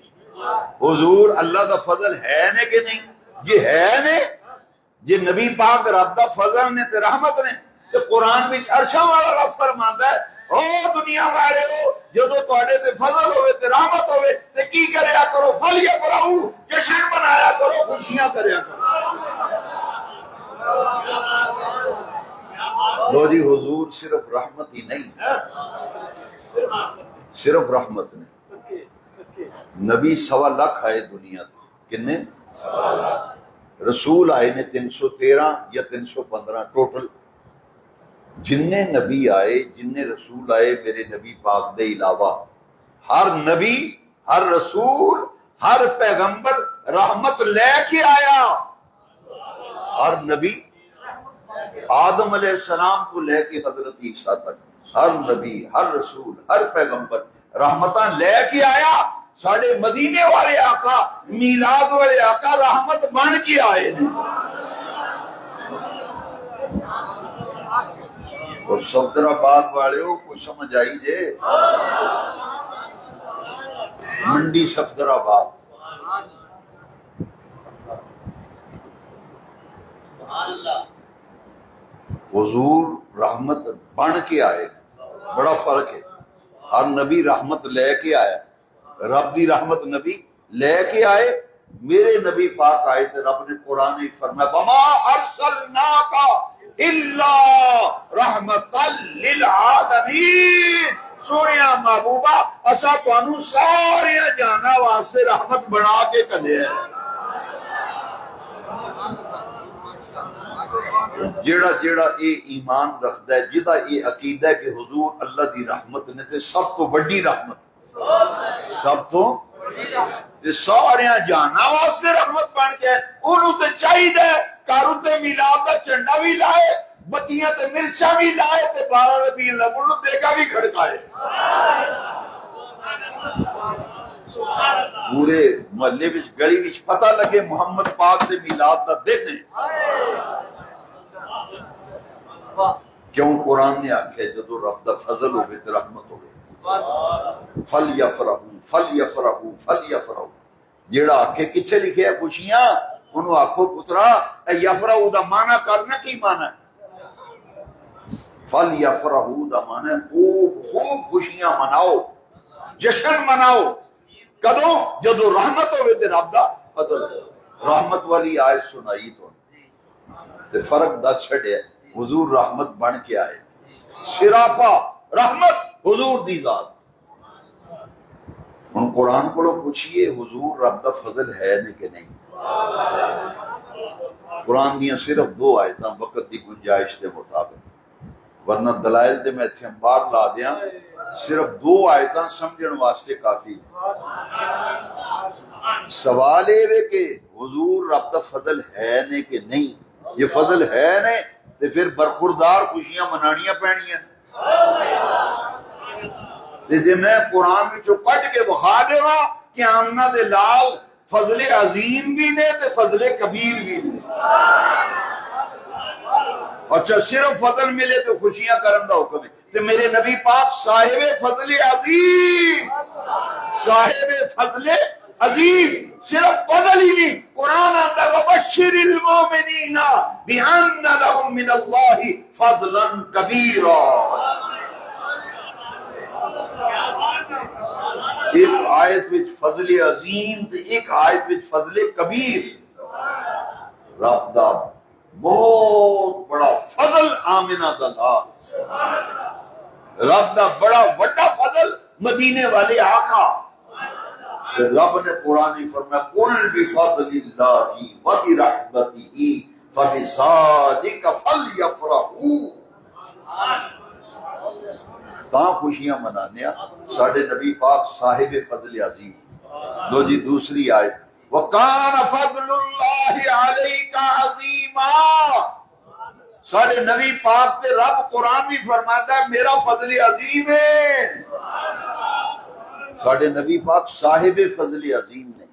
حضور اللہ دا فضل ہے نے کہ نہیں، یہ ہے نے، یہ نبی پاک رب دا فضل نے تے رحمت نے، تے قرآن وچ عرشاں والا رب فرماندا ہے او دنیا والے ہو جدو تواڈے تے فضل ہوئے تے رحمت ہوئے تے کی کریا کرو فلیفرحوا، جشن منایا کرو، خوشیاں کریا کرو۔ لو جی حضور صرف رحمت ہی نہیں، صرف رحمت نہیں، نبی 1.25 لاکھ آئے دنیا تھے، کنے رسول آئے نے 313 یا 315 ٹوٹل، جننے نبی آئے جننے رسول آئے میرے نبی پاک دے علاوہ، ہر نبی ہر رسول ہر پیغمبر رحمت لے کے آیا، ہر نبی آدم علیہ السلام کو لے کے حضرت عیسیٰ تک ہر نبی ہر رسول ہر پیغمبر رحمتاں لے کے آیا۔ ساڑھے مدینے والے آقا میلاد والے آقا رحمت بن کے آئے ہیں۔ اور صفدر آباد والے ہو کچھ سمجھ آئی جے، منڈی صفدر آباد، حضور رحمت بن کے آئے، بڑا فرق ہے، ہر نبی رحمت لے کے آیا، رب دی رحمت نبی لے کے آئے، میرے نبی پاک آئے تھے، رب نے قرآن میں فرمایا وَمَا أَرْسَلْنَاكَ إِلَّا رَحْمَةً لِلْعَالَمِينَ، سونیا محبوبہ اسا تانوں سارے جانا واسطے رحمت بنا کے کلے ہے۔ جیڑا جیڑا اے ایمان رکھدا ہے، جدا اے عقیدہ ہے کہ حضور اللہ دی رحمت نے تے سب تو بڑی رحمت، سب تو سارے جانا واسطے رحمت بن کے انہوں تے چاہیے کاروں تے میلاد دا جھنڈا بھی لائے، بتیاں تے مرچاں بھی لائے تے 12 ربیع الاول نوں دیگا بھی کھڑکائے، پورے محلے وچ گلی وچ پتہ لگے محمد پاک دے میلاد دا دن ہے۔ کیوں قرآن نے آکھیا جدو رب دا فضل ہوئے تے رحمت ہوئے، فلیفرحوا فلیفرحوا فلیفرحوا، جیڑا آکھے کتھے لکھے ہے خوشیاں، انہوں آکھو پترا اے یفرحوا دا معنی کرنا کی معنی ہے؟ فلیفرحوا دا معنی ہے خوب خوب خوشیاں مناؤ، جشن مناؤ، کدوں؟ جدو رحمت ہوئے تے رب دا فضل، رحمت والی آیت سنائی تو تے فرق دا چھڑے حضور رحمت بن کے آئے، سراپا رحمت حضور دی ذات، ہن قرآن کو پوچھئے حضور رب دا فضل ہے نے کہ نہیں؟ قرآن دیاں صرف 2 آیتاں وقت دی گنجائش کے مطابق، ورنہ دلائل تے میں اتھے باہر لا دیاں، صرف 2 آیتاں سمجھن واسطے کافی۔ سوال ہے کہ حضور رب دا فضل ہے نے کہ نہیں؟ یہ فضل ہے نے تے پھر برخوردار خوشیاں منانیاں پینیاں۔ تے جے میں قرآن وچوں کڈ کے بخا دیواں کہ آمنہ دے لال فضل عظیم بھی نے تے فضل کبیر بھی نے۔ اچھا صرف فضل ملے تو خوشیاں کرن دا حکم ہے، تے میرے نبی پاک صاحب فضل عظیم، صاحب فضل عظیم، صرف فضل ہی نہیں، قرآن آتا وبشر المومنین بان لهم من اللہ فضلا کبیرا۔ ایک آیت وچ فضل عظیم تے ایک آیت وچ فضل کبیر، رب دا بہت بڑا فضل آمنہ دا لا، رب دا بڑا وڈا فضل مدینے والے آقا۔ رب نے قرآن فرمایا قل بفضل اللہ وبرحمتہ فبذلک فلیفرحوا۔ کہاں خوشیاں منانے ساڑھے نبی پاک صاحب فضل عظیم۔ لو جی دوسری آیت وَقَانَ فَضْلُ اللَّهِ عَلَيْكَ عَظِيمًا، ساڑھے نبی پاک تے رب قرآن بھی فرماتا ہے میرا فضل عظیم ہے۔ ساڑھے نبی پاک صاحب فضل عظیم نے،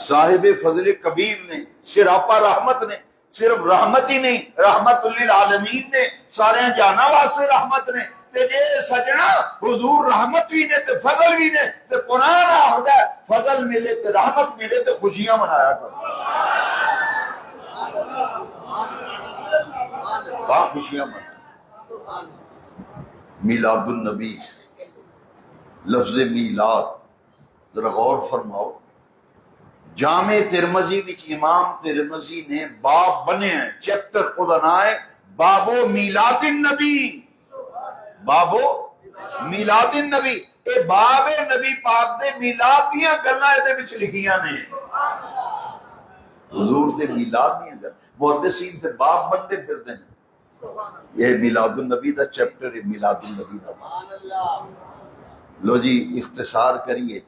صاحب فضل کبیر نے، سراپا رحمت نے، صرف رحمت ہی نہیں رحمت للعالمین نے، سارے جانا واسطے رحمت نے۔ تے جے سجنا حضور رحمت بھی نے تے فضل بھی نے، تے قرآن آخدا ہے فضل ملے تے رحمت ملے تے خوشیاں منایا کرو۔ خوشیاں منایا۔ میلاد النبی، لفظ میلاد ذرا غور فرماؤ، جامع ترمذی وچ امام ترمذی نے باب بنے ہیں، چیپٹر اودا نام ہے بابو میلاد النبی، بابو میلاد النبی۔ اے باب نبی پاک دے میلاد دیاں گلاں دے وچ لکھیاں نے، حضور دے میلاد دیاں گلاں، محدثین تے باب بندے پھردے نے۔ یہ میلاد النبی دا چیپٹر ہے، میلاد النبی دا۔ لو جی اختصار کریے،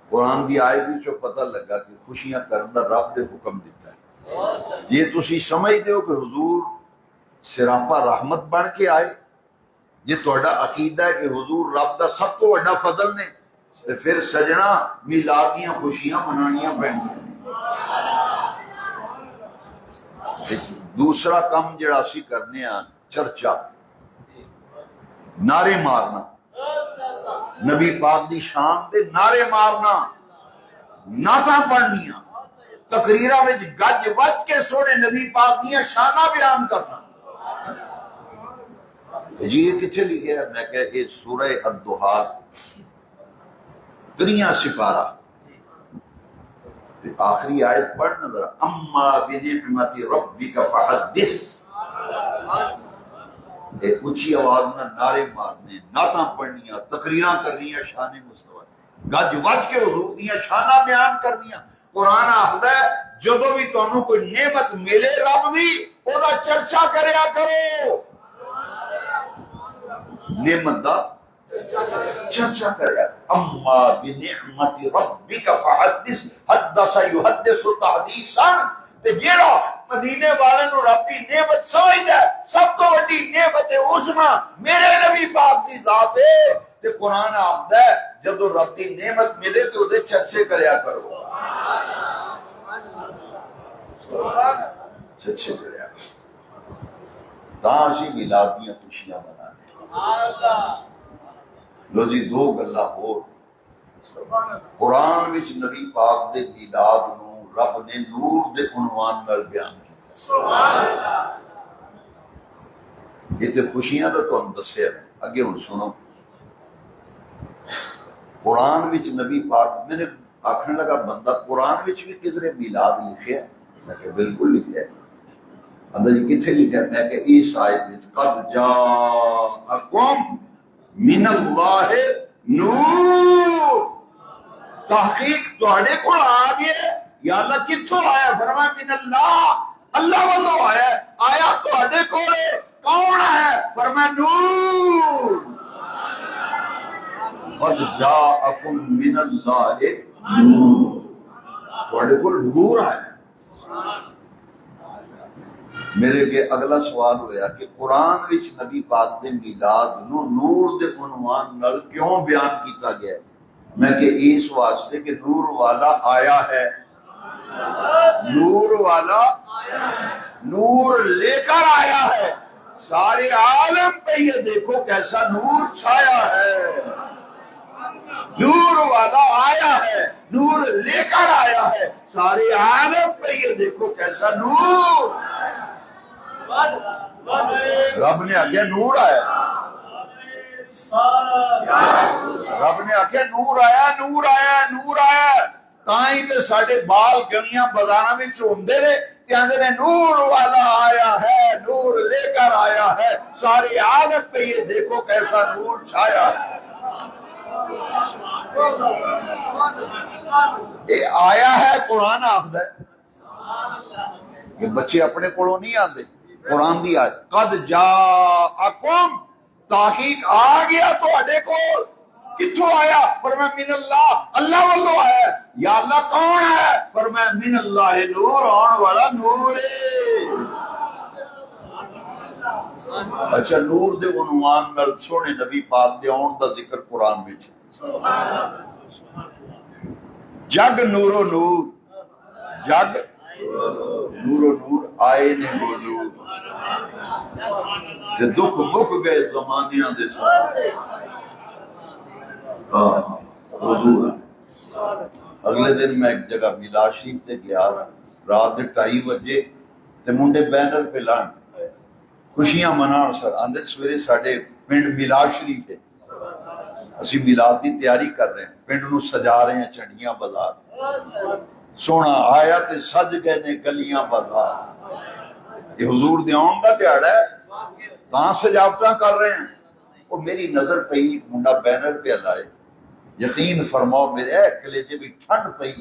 قرآن دی آیت وچوں پتہ لگا کہ خوشیاں کرن دا رب نے حکم دیتا ہے۔ یہ تسی سمجھ دیو کہ حضور سراپا رحمت بن کے آئے، یہ تہاڈا عقیدہ ہے کہ حضور رب دا سب تو بڑا فضل نے، تے پھر سجنا میلاد دیاں خوشیاں منانیاں پینیاں۔ دوسرا کم جڑا اسی کرنے ہاں چرچا، نعرے مارنا، نبی پاک دی شان دے نعرے مارنا، نعتاں پڑھنیاں، تقریراں وچ گج وج کے سونے نبی پاک دیاں شاناں بیان کرنا۔ جی یہ کتھے لکھے ہے؟ میں کہ یہ سورہ الضحیٰ 3 سپارہ آخری آیت پڑھنا ذرا، اما بنعمت ربک فحدث۔ ایک اونچی آواز میں نعرے مارنے، نعتاں پڑھنیاں، تقریراں کرنیاں شان مصطفیٰ، گج وج کے حضور دیاں شاناں بیان کرنیاں۔ قرآن آخدا ہے جدوں بھی تانوں کوئی نعمت ملے رب دی او دا چرچا کریا کرو، نعمت دا چرچا کریا۔ اما بنعمت ربک فحدث، حدث یحدث تحدیثا۔ تے جیڑا مدینے والے نو رب دی نعمت سمجھدا ہے، سب تو بڑی نعمت عظما میرے نبی پاک دی ذات ہے، تے قرآن آخدا ہے جدوں رب دی نعمت ملے تے اودے چرچے کریا کرو، چرچے کریا کرو۔ تاں اسی میلاد دیاں خوشیاں منانے۔ لو جی 2 گلاں ہور، قرآن وچ نبی پاک دے میلاد نو رب نے نور دے عنوان نال بیان کیتا۔ یہ تے خوشیاں دا تانوں دسیا، اگے ہن سنو۔ قرآن وچ نبی پاک، میں نے آکھن لگا بندہ قرآن وچ بھی کدھر میلاد لکھیا ہے؟ میں کہ بالکل لکھیا ہے۔ اندر جی کتھے لکھیا ہے؟ میں کہ اس آیت وچ قد جاءکم من اللہ نور تحقیق تواڈے کول آ گیا یا اللہ کتھوں آیا فرمایا من اللہ اللہ والوں آیا آیا تواڈے کول کون ہے فرمایا نور قد جاءکم من اللہ نور تواڈے کول نور آیا میرے کے اگلا سوال ہویا کہ قرآن وچ نبی پاک دے میلاد نو نور دے عنوان نال کیوں بیان کیتا گیا ہے میں کہ اس واسطے کہ نور والا آیا ہے نور والا نور لے کر آیا ہے سارے عالم پہ یہ دیکھو کیسا نور چھایا ہے نور والا آیا ہے نور لے کر آیا ہے سارے عالم پہ یہ دیکھو کیسا نور رب نے آگیا نور آیا رب نے آگیا نور آیا نور آیا نور آیا تائیں تے ساڑھے بال گنیاں بازاراں میں چوندے رہے تیاندے نے نور والا آیا ہے نور لے کر آیا ہے سارے عالم پہ یہ دیکھو کیسا نور چھایا ہے اے آیا ہے قرآن آخدا ہے یہ بچے اپنے کولوں نہیں آندے قرآن دی آیت قد جاءکم تحقیق آ گیا تواڈے کول کتھوں آیا فرمایا من اللہ اللہ والوں آیا یا اللہ کون ہے فرمایا من اللہ نور آن والا نور ہے اچھا نور دے عنوان نال سونے نبی پاک دے آن دا ذکر قرآن وچ جگ نور و نور جگ نور و نور آئے نے نور نور کہ دکھ بک گئے زمانیاں دے ساتھ حضور اگلے دن میں ایک جگہ میلاد شریف تے گیا رات 2:30 بجے تے منڈے بینر پہ لان خوشیاں منان سر اندر سویرے ساڈے پنڈ میلاد شریف ہے اسی میلاد دی تیاری کر رہے ہیں پنڈ نو سجا رہے ہیں چنڈیاں بازار سونا آیا تے سج گئے نے گلیاں بازار یہ حضور دے آن دا دیہڑا ہے تاں سجاوٹاں کر رہے ہیں وہ میری نظر پئی منڈا بینر پہ لائے یقین فرماؤ میرے کلیجے بھی ٹھنڈ پئی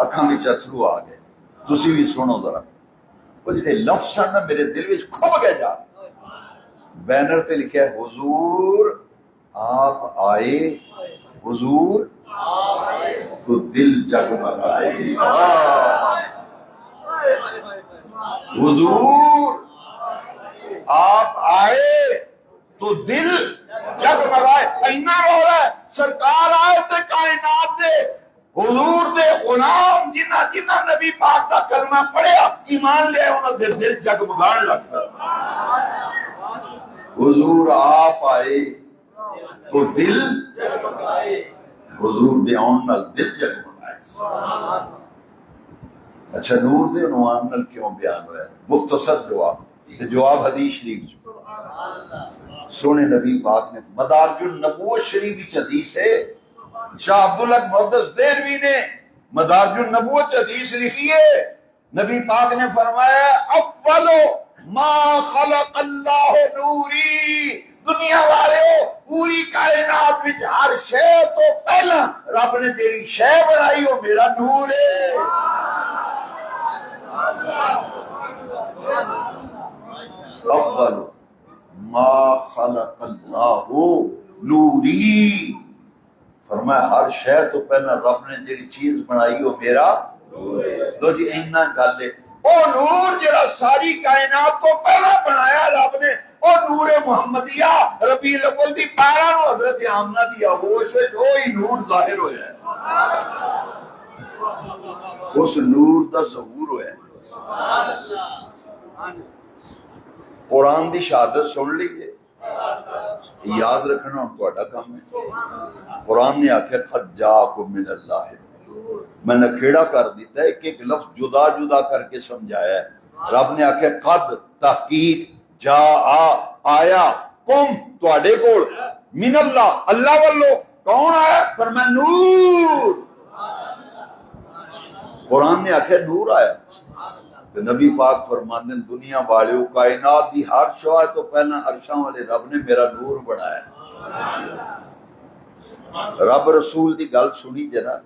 اکھاں وچ اتھرو آ گئے تسی بھی سنو ذرا وہ جڑے لفظ ہیں نا میرے دل وچ کھب گئے جا بینر تے لکھا ہے حضور آپ آئے حضور تو دل جگمگائے حضور آپ آئے تو دل جگمگائے اینا رولا ہے سرکار آئے تے کائنات دے حضور دے غلام جنہ جنہ نبی پاک دا کلمہ پڑھیا ایمان لے انہوں دے دل جگمگان لگ حضور آپ آئے تو دل حضور دے آن نال دل جگمگائے اچھا نور دے عنوان نال کیوں بیان ہوا ہے مختصر جواب حدیث شریف سونے نبی پاک نے مدارج النبوت شریف کی حدیث ہے شاہ عبداللہ محدث دہلوی نے مدارج النبوت حدیث لکھی ہے نبی پاک نے فرمایا اولو ما خلق اللہ نوری دنیا والے پوری کائنات میں ہر شے تو پہلا رب نے تیری شے بنائی ہو میرا نور ہے اول ما خلق اللہ نوری فرمایا ہر شے تو پہلا رب نے جڑی چیز بنائی ہو میرا تو جی اینا گل ہے او نور جڑا ساری کائنات کو پہلا بنایا رب نے او نور محمدیہ ربیع الاول دی 12 نو حضرت آمنہ دی آغوش وچ وہی نور ظاہر ہویا ہے اس نور دا ظہور ہویا ہے قرآن دی شہادت سن لیجئے یاد رکھنا ہم تہاڈا کام ہے قرآن نے آکھیا قد جاءکم من اللہ میں نے کھیڑا کر دیتا ہے ایک ایک لفظ جدا جدا کر کے سمجھایا ہے رب نے آکھیا قد تحقیق جاء آیا کم تواڈے کول من اللہ اللہ والو کون آیا فرمایا نور قرآن نے آکھیا نور آیا تو نبی پاک فرماندے دنیا والے کائنات دی ہر شے تو پہلا عرشاں والے رب نے میرا نور بنایا رب رسول دی گل سنی جنا،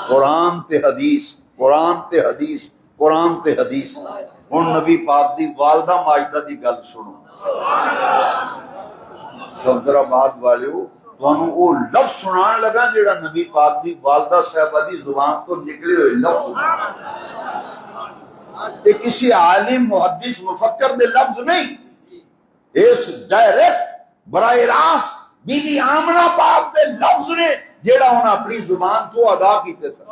قرآن تے حدیث، قرآن تے حدیث، قرآن تے حدیث۔ ہن نبی پاک دی والدہ ماجدہ دی گل سنو۔ صفدر آباد والےو، تانوں او لفظ سنان لگا جڑا نبی پاک دی والدہ صاحبہ دی زبان تو نکلے ہوئے لفظ، یہ کسی عالم محدث مفکر دے لفظ نہیں، اس ڈائریکٹ براہ راست بی بی آمنہ پاک دے لفظ نے جیڑا انہاں اپنی زبان تو ادا کیتے سن۔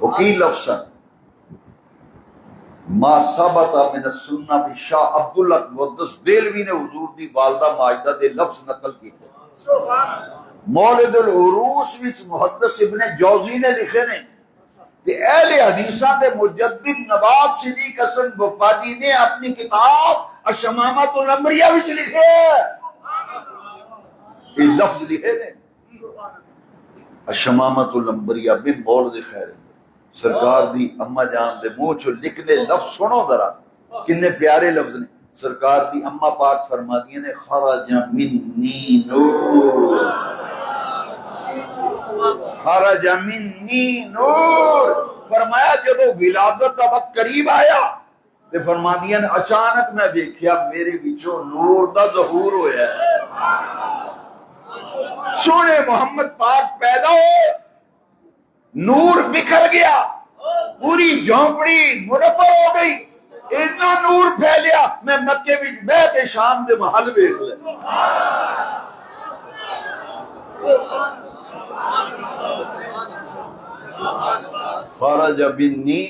وہ کی لفظ ہے؟ ما ثبت من السنہ بھی شاہ عبداللہ مقدس دہلوی نے حضور دی والدہ ماجدہ دے لفظ نقل کیتے۔ مولد العروس وچ محدث ابن جوزی نے لکھے نے کہ اہل حدیثاں دے مجدد نواب صدیق حسن بخاری نے اپنی کتاب الشمامۃ الانبریہ وچ لکھے یہ لفظ لکھے نے، الشمامۃ الانبریہ بن مولد خیر، سرکار دی اما جان دے منہ چو لکھنے لفظ سنو ذرا کنے پیارے لفظ نے۔ سرکار دی اما پاک فرماتی نے خرج منی نور، خرج منی نور، فرمایا جب ولادت کا وقت قریب آیا تے فرماتی نے اچانک میں دیکھیا میرے وچوں نور دا ظہور ہویا ہے۔ سونے محمد پاک پیدا ہوئے، نور بکھر گیا، پوری جھونپڑی منور ہو گئی، اتنا نور پھیلیا میں مکے میں بیٹھ کے شام دے محل دیکھ لے۔ خرج بنی،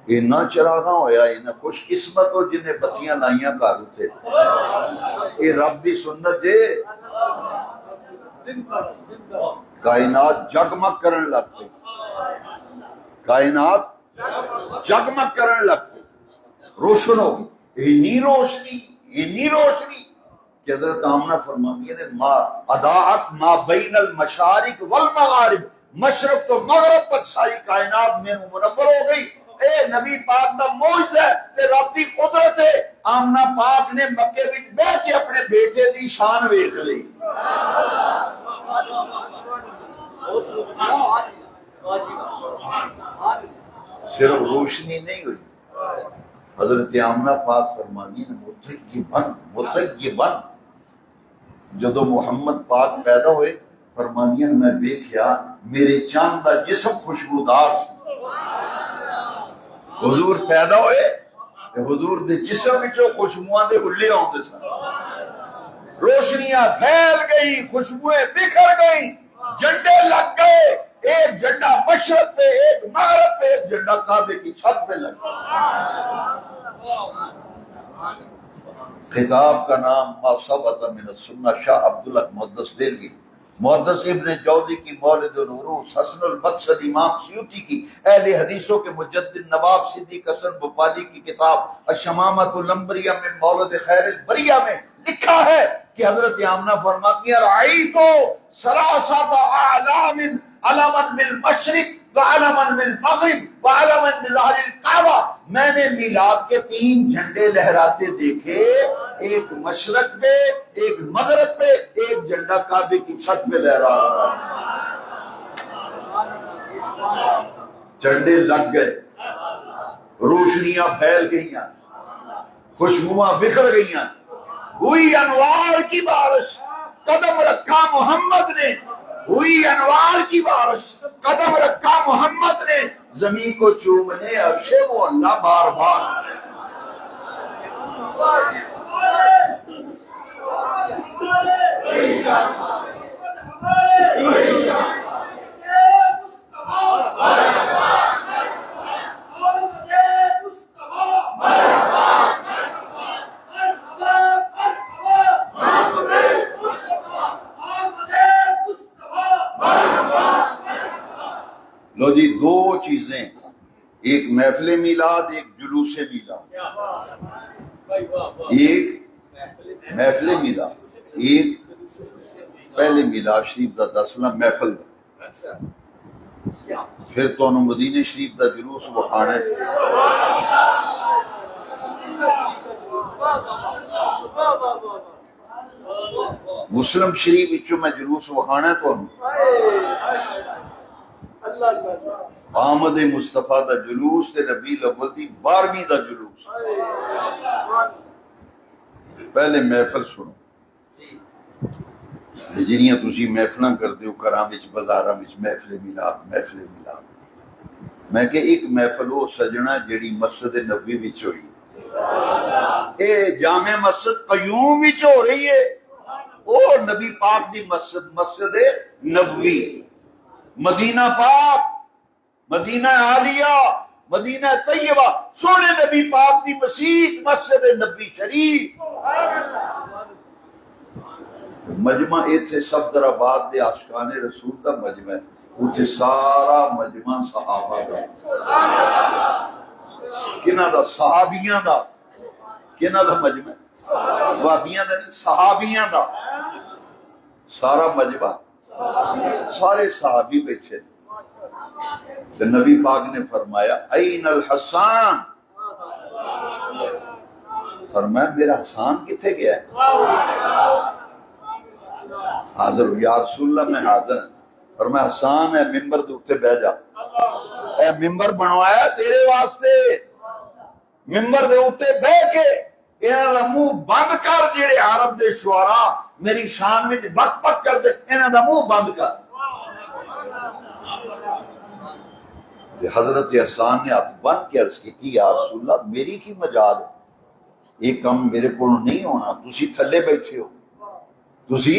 اینا چراغاں ہویا، اینا خوش قسمت ہو جنہیں بتیاں لائیاں گھر اتے۔ اے رب دی سنت جے، کائنات جگمگ کرن لگ پئی، کائنات جگمگ کرن لگ پئی، روشن ہو گئی، اتنی روشنی، اتنی روشنی کہ حضرت آمنہ فرماتی ہے ما اضاءت ما بین المشارق والمغارب، مشرق تو مغرب تک ساری کائنات میں منور ہو گئی۔ اے نبی پاک دا معجزہ ہے تے رب دی قدرت ہے۔ آمنہ پاک نے مکے وچ بیٹھ کے اپنے بیٹے دی شان ویکھ لی۔ صرف روشنی نہیں ہوئی، حضرت آمنہ پاک فرمانی نے متغیباً جدو محمد پاک پیدا ہوئے فرمانی نے میں دیکھیا میرے چاند دا جسم خوشبودار سی۔ حضور پیدا ہوئے حضور دے جسم وچوں خوشبوئاں دے ہلے آندے سن، روشنیاں پھیل گئی، خوشبوئیں بکھر گئی، جھنڈے لگ گئے، ایک جھنڈا مشرق پہ، ایک مغرب پہ، ایک جھنڈا کعبے کی چھت پہ لگ گیا۔ خطاب کا نام ما ثبت من السنہ شاہ عبداللہ محدث دہلوی، محدث ابن جوزی کی مولد العروس، حسن المقصد امام سیوطی کی اہل حدیثوں کے مجدد نواب صدیق حسن بخاری کی کتاب الشمامۃ الانبریہ من مولد خیر البریہ میں لکھا ہے کہ حضرت آمنہ فرماتی ہیں رعیت ثلاثۃ اعلام علما بالمشرق وعلما بالمغرب وعلما بظہر الکعبہ، میں نے میلاد کے 3 جھنڈے لہراتے دیکھے، ایک مشرق پہ، ایک مغرب پہ، ایک جھنڈا کعبے کی چھت پہ لہرا رہا۔ جھنڈے لگ گئے، روشنیاں پھیل گئیاں، خوشبوئاں بکھر گئیاں، ہوئی انوار کی بارش، قدم رکھا محمد نے، ہوئی انوار کی بارش، قدم رکھا محمد نے، زمین کو چومنے عرش وہ اللہ بار بار۔ لو جی 2 چیزیں، ایک محفل میلاد، ایک جلوس میلاد، ایک محفل میلاد، ایک پہلے میلاد شریف دا دسنا محفل دا، پھر تو مدینے شریف دا جلوس وکھانا ہے۔ مسلم شریف وچوں میں جلوس وکھانا تانوں، آمد مصطفیٰ دا جلوس تے ربیع الاول دی 12ویں دا جلوس۔ پہلے محفل سنو جنیاں تسی محفلاں کردے ہو گھراں وچ بازاراں وچ، محفل میلاد محفل میلاد، میں کہ ایک محفل وہ سجنا جیڑی مسجد نبوی وچ ہوئی، اے جامع مسجد قیوم وچ ہو رہی ہے، او نبی پاک دی مسجد، مسجد نبوی، مدینہ پاک، مدینہ عالیہ، مدینہ طیبہ، سونے نبی پاک دی مسجد، مسجد نبوی شریف۔ مجمع ایتھے صفدر آباد دے عاشقان رسول دا مجمع، اتھے سارا مجمع صحابہ دا، کنہ دا؟ صحابیاں دا۔ کنہ دا مجمع؟ وابیاں دا نہیں، صحابیاں دا۔ سارا مجمع، سارے صحابی بیٹھے، تو نبی پاک نے فرمایا این الحسان، فرمایا میرا حسان کتھے گیا ہے؟ حاضر ہو یا رسول اللہ، میں حاضر ہوں۔ فرمایا حسان ہے ممبر دے اوتے بیٹھ جا، اے ممبر بنوایا تیرے واسطے، ممبر دے اوتے بیٹھ کے انہاں دا منہ بند کر، جڑے عرب دے شعراء میری شان وچ بک بک کر دے، انہاں دا منہ بند کر۔ حضرت حسان نے ہاتھ بند کے عرض کی تھی یا رسول اللہ میری کی مجال ہے، یہ کم میرے کو نہیں ہونا، تسی تھلے بیٹھے ہو، تسی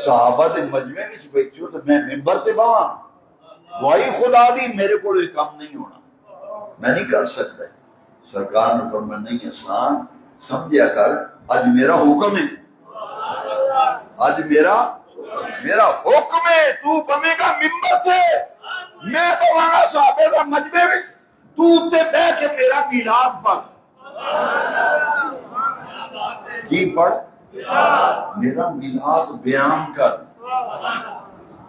صحابہ دے مجمع وچ بیٹھے ہو، تو میں ممبر تے باواں، دعائی خدا دی میرے کو یہ کم نہیں ہونا، میں نہیں کر سکتا۔ سرکار نے فرمایا نہیں حسان سمجھیا کر، آج میرا حکم ہے، آج میرا حکم ہے، تو بمے گا ممبر تے، میں بوانا صحابے دا مجمع وچ، تو تے بیٹھ کے میرا میلاد پڑھ۔ کی پڑھ؟ میرا میلاد بیان کر،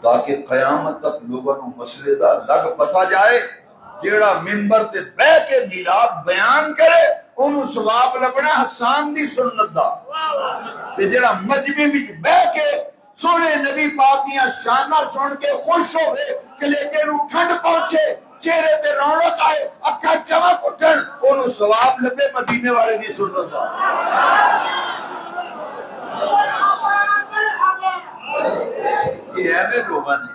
تاکہ قیامت تک لوگوں کو مسئلے دا لگ پتا جائے، جیڑا ممبر تے بیٹھ کے میلاد بیان کرے انہوں ثواب لبنا حسان دی سنت دا، تے جیڑا مجمع وچ بیٹھ کے سونے نبی پاک دیاں شاناں سن کے خوش ہوئے، کلیجے نوں ٹھنڈ پہنچے، چہرے تے رونق آئے، اکھاں چمک اٹھن، انہوں ثواب لبے مدینے والے دی سنت دا۔ یہ ایویں لوگاں نے،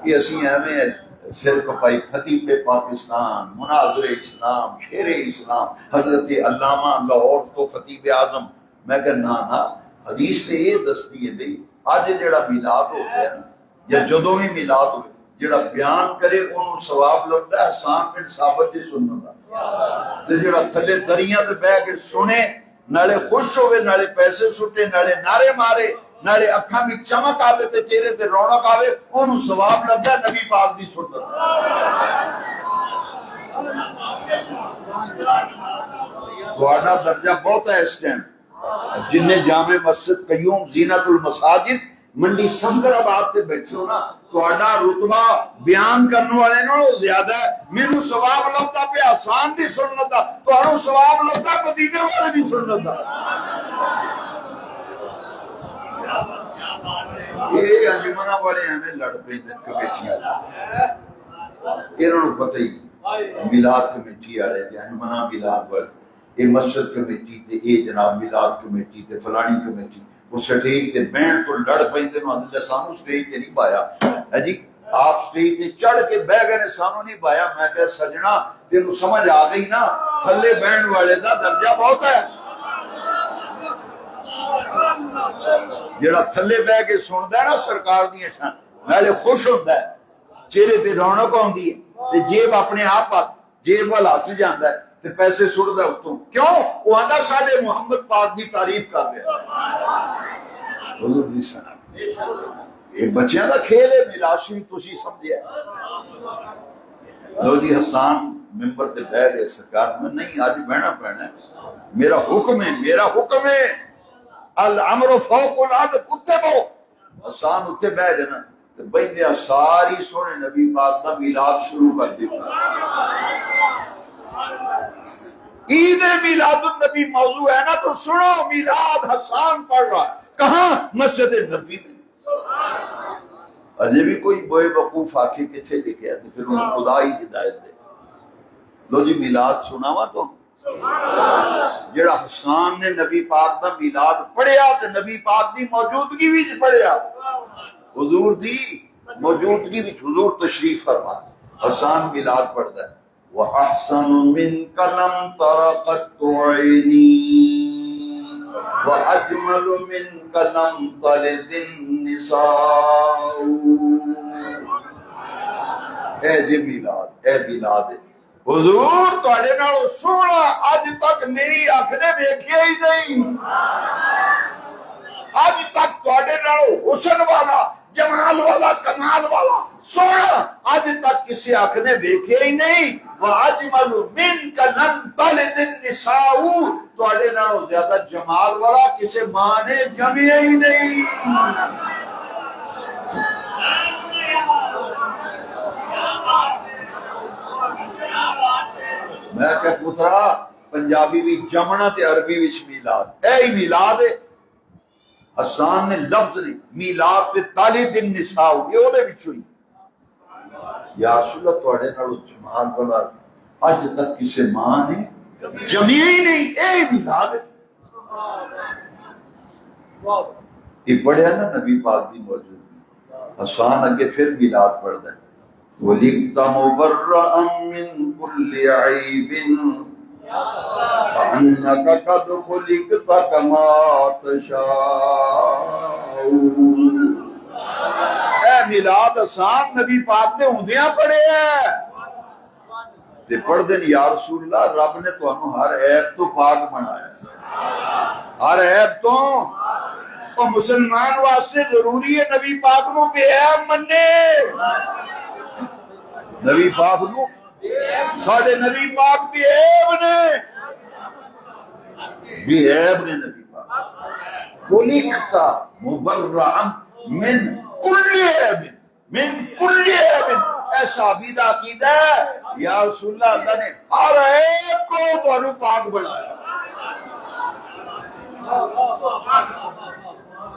یہ اسی ایویں سر کپائی خطیب پاکستان، مناظر اسلام، شیر اسلام، حضرت علامہ لاہور تو خطیب اعظم، میں کہنا نا حدیث نے یہ دستی ہے بھئی آج جڑا میلاد ہو گیا یا جدوں بھی میلاد ہوئے، جڑا بیان کرے انہوں ثواب لگتا ہے حسان بن ثابت دی سنت دا، تے جڑا تھلے دریاں تے بیٹھ کے سنے، نالے خوش ہوئے، نالے پیسے سٹے، نالے نعرے مارے، نالے اکھاں میں چمک آوے تے چہرے تے رونق آوے، انہوں ثواب لگتا ہے نبی پاک دی سنت۔ تہاڈا درجہ بہت ہے اس ٹائم، جن نے جامع مسجد قیوم زینت المساجد منڈی صفدر آباد تے بیٹھے ہو نا، تہاڈا رتبہ بیان کرنے والے نالوں زیادہ ہے، مینوں ثواب لبدا پیا حسان دی سنت دا، تہاڈوں ثواب لبدا مدینے والے دی سنت دا۔ یہ انجمناں والے ہمیں لڑ پے دن کمیٹیاں، انہوں نے پتہ ہی میلاد کمیٹی والے تے انجمناں میلاد والے، یہ مسجد کمیٹی تے یہ جناب میلاد کمیٹی تے فلانی کمیٹی، وہ سٹیج تے بہن تو لڑ پے دن آدھے سانو سٹیج تے نہیں پایا ہے جی، آپ سٹیج تے چڑھ کے بہ گئے نے سانو نہیں پایا۔ میں کہ سجنا تینوں سمجھ آ گئی نا، تھلے بہن والے دا درجہ بہت ہے، جڑا تھلے بہ کے سندا ہے نا سرکار دی شان، نالے خوش ہوندا ہے، چہرے تے رونق ہوندی ہے، تے جیب اپنے آپ جیب وال ہاتھ جاندا ہے تے پیسے سٹدا اتوں، کیوں؟ وہ آندا ساڈے محمد پاک دی تعریف کر رہا حضور دی سنا۔ یہ بچیاں دا کھیل ہے، میلاد شریف تسی سمجھیا۔ لو جی حسان ممبر تے بیٹھ گئے، سرکار میں نہیں آج بہنا پینا ہے، میرا حکم ہے، میرا حکم ہے، الامر فوق الارض، اتے بہو۔ حسان اتے بیٹھ جانا تے بہندیاں ساری سونے نبی پاک دا میلاد شروع کر دیتا۔ عید میلاد النبی موضوع ہے نا، تو سنو میلاد حسان پڑھ رہا ہے کہاں؟ مسجد نبی میں۔ اجے بھی کوئی بے وقوف آکے کتھے لکھے ہے تو پھر انہوں خدا ہی ہدایت دے۔ لو جی میلاد سناوا تو جڑا حسان نے نبی پاک دا میلاد پڑھیا تے نبی پاک دی موجودگی وچ پڑھیا، حضور دی موجودگی وچ حضور تشریف فرما، حسان میلاد پڑھدا ہے۔ وَأَحْسَنُ مِنْكَ لَمْ تَرَ قَطُّ عَيْنِي وَأَجْمَلُ مِنْكَ لَمْ تَلِدِ النِّسَاءُ۔ اے جی میلاد، اے میلاد حضور تواڈے نال سونا اج تک میری اکھ نے ویکھیا ہی نہیں، اج تک تواڈے نال حسن والا، جمال والا، کمال والا سونا اج تک کسی اکھ نے ویکھیا ہی نہیں۔ وَأَجْمَلُ مِنْكَ لَمْ تَلِدِ النِّسَاءُ، تواڈے نال زیادہ جمال والا کسی ماں نے جمیا ہی نہیں۔ میں کہ پترا پنجابی بھی جمنا تے عربی وچ میلاد، اے ہی میلاد ہے۔ حسان نے لفظ نہیں، میلاد تے تالی دن نساء یہ او دے وچ ہوئی۔ یا رسول اللہ تواڈے نال جمال والا اج تک کسی ماں نے جمیا ہی نہیں، اے ہی میلاد ہے۔ یہ پڑھیا نا نبی پاک دی موجودگی، حسان اگے پھر میلاد پڑھدا ہے۔ خلقت مبرأ من كل عيب كأنك قد خلقت كما تشاء۔ اے میلاد حسان نبی پاک نے ہوندیاں پڑھے ہیں تے پڑھ دین یا رسول اللہ رب نے تانوں ہر عیب تو پاک بنایا، ہر عیب تو۔ اور مسلمان واسطے ضروری ہے نبی پاک نو بے عیب مننے، نبی پاک نو ساڈے نبی پاک بے عیب نے، بے عیب نے نبی پاک۔ خلقت مبرأ من کل عیب، من کل عیب، اے صحابی دا عقیدہ ہے یا رسول اللہ اللہ نے ہر عیب کو تانوں پاک بنایا۔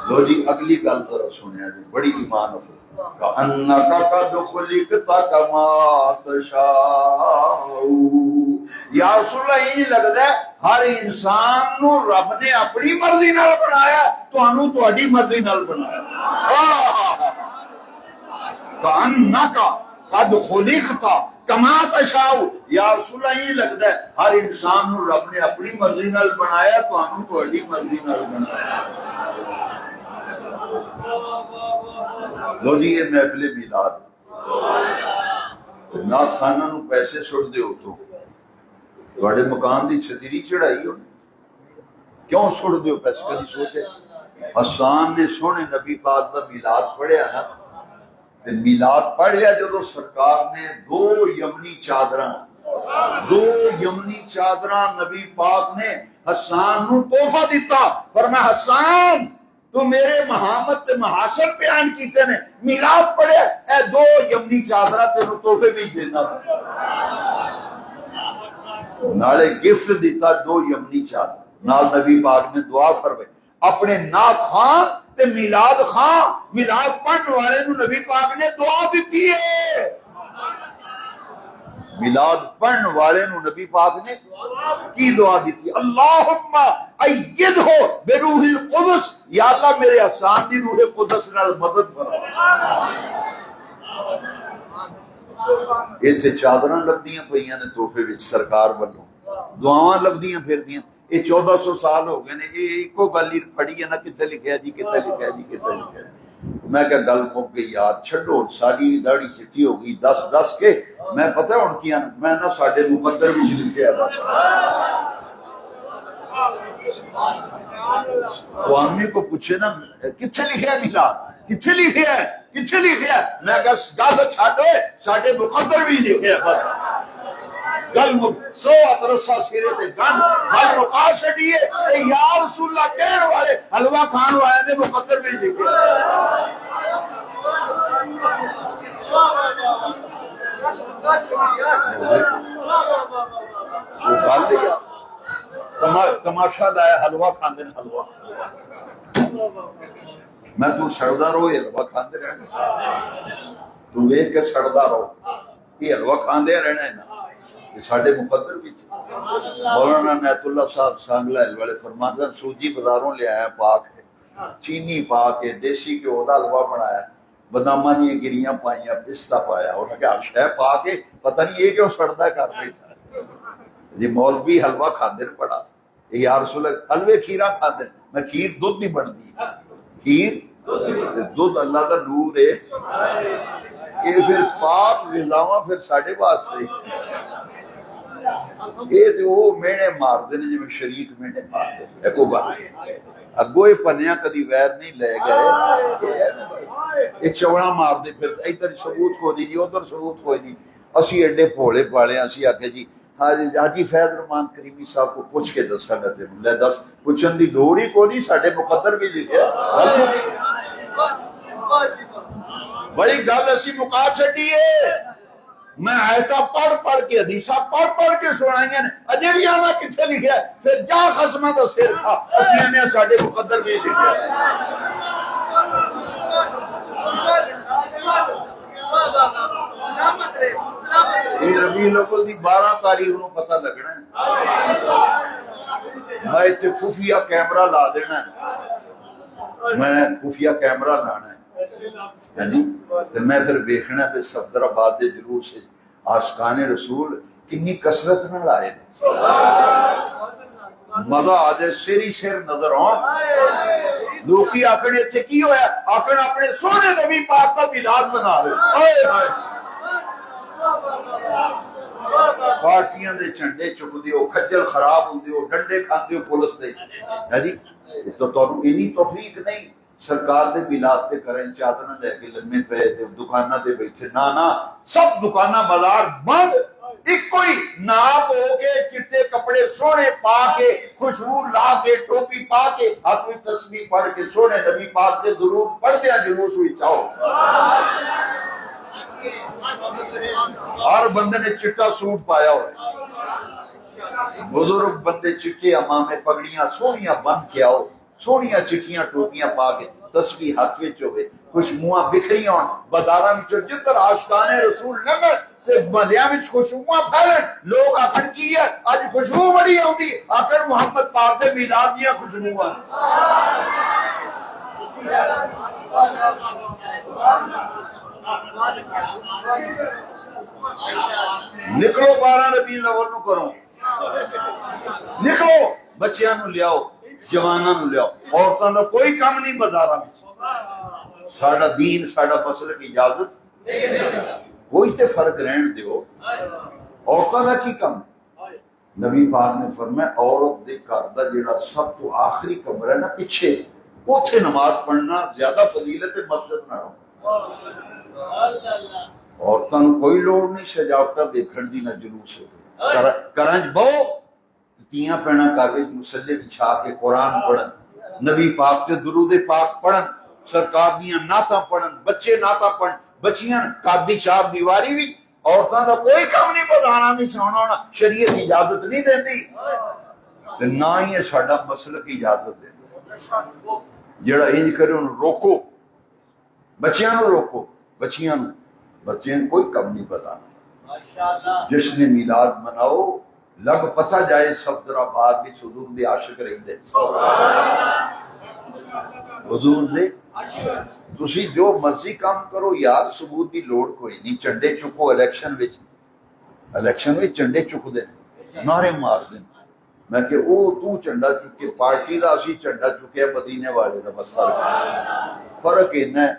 لو جی اگلی گل ذرا سنیا جی، بڑی ایمان افروز۔ کأنک قد خلقت کما تشاء، یا رسول اللہ یہ لگتا ہے ہر انسان نو رب نے اپنی مرضی نال بنایا، تانوں تہاڈی مرضی نال بنایا۔ کأنک قد خلقت کما تشاء، یا رسول اللہ یہ لگتا ہے ہر انسان نو رب نے اپنی مرضی نال بنایا، تانوں تہاڈی مرضی نال بنایا۔ لو جی یہ محفل میلاد، نعت خانہ نو پیسے سٹ دے ہو تو تواڈے مکان دی چھتری چڑھائی ہو، کیوں سٹ دے ہو پیسے؟ کدی سوچے؟ حسان نے سونے نبی پاک دا میلاد پڑھیا نا، تے میلاد پڑھ لیا جدو سرکار نے دو یمنی چادراں نبی پاک نے حسان نو تحفہ دیتا، فرمایا حسان تو میرے محمد تے محاسن بیان کیتے نے، میلاد پڑھے اے دو یمنی چادرہ تینوں تحفے بھی دینا، نالے گفٹ دیتا دو یمنی چادر، نال نبی پاک نے دعا فرمائی اپنے ناک خان تے میلاد خان، میلاد پڑھنے والے نو نبی پاک نے دعا دیتی ہے، میلاد پڑھنے والے نو نبی پاک نے کی دعا دیتی، اللہم ایدہ بروح القدس، یا اللہ میرے حسان دی روح قدس نال مدد فرما۔ ایتھے چادراں لبدیاں پئیاں نے تحفے وچ سرکار والوں، دعاواں لبدیاں پھردیاں، یہ 1400 سال ہو گئے نے، یہ ایکو گل ہی پڑھی ہے نا، کتے لکھیا جی کتے لکھیا جی کتے لکھیا جی۔ میں کہ گل مک گئی یار، چھڈو ساری داڑھی چٹی ہو گئی، دس کے میں پتہ ہن کیا میں نہ ساڈے مقدر وچ لکھیا بس، عوامی کو پوچھے نا کتھے لکھیا میلاد، کتھے لکھیا ہے، کتھے لکھیا ہے، میں کہ گل چھڈ ساڈے مقدر وچ لکھیا بس، گل سو اترسا سیرے تے گن گل مکا چھڈیے، یا رسول اللہ کہن والے حلوہ کھان والے نے مقدر وچ لکھیا۔ وہ گل تماشا لایا حلوہ کھاندے حلوہ میں تو سڑدا رہو یہ حلوہ کھاندے رہنا تو ویکھ کے سڑدا رہو یہ حلوہ کھاندے رہنا ہے نا یہ ساڈے مقدر بھی مولانا نیت اللہ صاحب سانگلہ والے فرماتے ہیں سوجی بازاروں لے آیا پاک ہے چینی پا کے دیسی گھیو دا حلوہ بنایا باداماں دی گریاں پائیاں پستہ پایا انہوں نے کہا شے پا کے پتہ نہیں یہ کیوں سڑدا کر بیٹھا جی مولوی حلوہ کھاندے پڑا یا رسول اللہ حلوے کھیرا کھاندے میں کھیر دودھ نہیں بنتی کھیر دودھ اللہ دا نور ہے یہ پھر پاک غذاواں پھر ساڈے واسطے یہ تو وہ مینے مار دے جی میں شریک مینے مار دے ایک بات اگو یہ پنیا کدی ویر نہیں لے گئے یہ چوڑا مار دے پھر ادھر ثبوت کو دی جی ادھر ثبوت کو دی اسی ایڈے بھولے پالے اسی آکھے جی حاجی فیض رحمان کریمی صاحب کو پوچھ کے دسا گا تینوں لے دس پوچھن دی لوڑ ہی کوئی نہیں ساڈے مقدر بھی لکھیا بھائی گل اسی مکا چھڈیے میں آیتاں پڑھ کے حدیثاں پڑھ کے سنائیاں نے اجے بھی آنا کتنے لکھیا ہے پھر جا خصماں دا سر کھا اسی نے ساڈے مقدر بھی لکھیا یہ ربیع الاول دی 12 تاریخ نو پتہ لگنا ہے میں اتنے خفیہ کیمرہ لا دینا ہے میں خفیہ کیمرہ لانا ہے جی میں پھر ویکھنا پہ صفدر آباد دے جلوس عاشقان رسول کنی کثرت نال آئے مزہ آ جائے سیری سیر نظر آن لوکی آکھنے اتنے کی ہویا آکھنے اپنے سونے نبی پاک کا میلاد منا رہے پارٹیاں دے جھنڈے چک دیو کھجل خراب ہوں دیو ڈنڈے کھان دیو پولیس دے جی تو تانوں اینی توفیق نہیں سرکار دے میلاد تے کریں چادر لے کے لمے پے تے دکاناں تے بیٹھے نا سب دکاناں بازار بند ایک کوئی ناپ ہو کے چٹے کپڑے سونے پا کے خوشبو لا کے ٹوپی پا کے ہاتھ میں تسبیح پڑھ کے سونے نبی پاک کے درود پڑھ دیا جلوس ہوئی چاہو ہر بندے نے چٹا سوٹ پایا ہو بزرگ بندے چٹے امامے پگڑیاں سونیاں بند کیا ہو سونیاں چٹیاں ٹوپیاں پا کے تسبیح ہاتھ وچ ہوے خوشبوواں بکھری ہون بازاراں وچ جدھر عاشقان رسول لنگن تے محلیاں وچ خوشبوواں پھیلن لوگ آکھن کی ہے اج خوشبو بڑی آوندی آکھن محمد پاک دے میلاد دیاں خوشبوواں نکلو 12 ربیع الاول نو کرو نکلو بچیاں نو لیاؤ جواناں نو لیاؤ عورتاں دا کوئی کم نہیں بازاراں وچ ساڈا دین ساڈا مسلک اجازت کوئی تے فرق رہن دیو عورتاں دا کی کم نبی پاک نے فرمایا عورت دے گھر دا جڑا سب تو آخری کمرہ ہے نا پیچھے اوتھے نماز پڑھنا زیادہ فضیلت مسجد نہ عورتاں نو کوئی لوڑ نہیں سجاوٹاں دیکھن دی نہ جلوس ہو کرنج بہو تیاں پینا کر مسلے بچھا کے قرآن پڑھن نبی پاک تے درود پاک پڑھن سرکار دیاں نعتاں پڑھن بچے نعتاں پڑھن بچیاں قادی چار دیواری بھی عورتاں دا کوئی کم نہیں بازاراں وچ ہونا شریعت اجازت نہیں دیندی تے نہ ہی ساڈا مسلک اجازت دیندا جڑا انج کرے انہوں روکو بچیاں نو روکو بچیاں کوئی کم نہیں بتانا جشن میلاد مناؤ لگ پتہ جائے صفدر آباد بھی حضور دے عاشق رہندے حضور دے تسی جو مرضی کام کرو یار ثبوت دی لوڑ کوئی نہیں چنڈے چکو الیکشن وچ چنڈے چک دے نعرے مار دیں میں کہ او تو چنڈا چکے پارٹی دا اسی چنڈا چکے مدینے والے دا بس فرق اینا ہے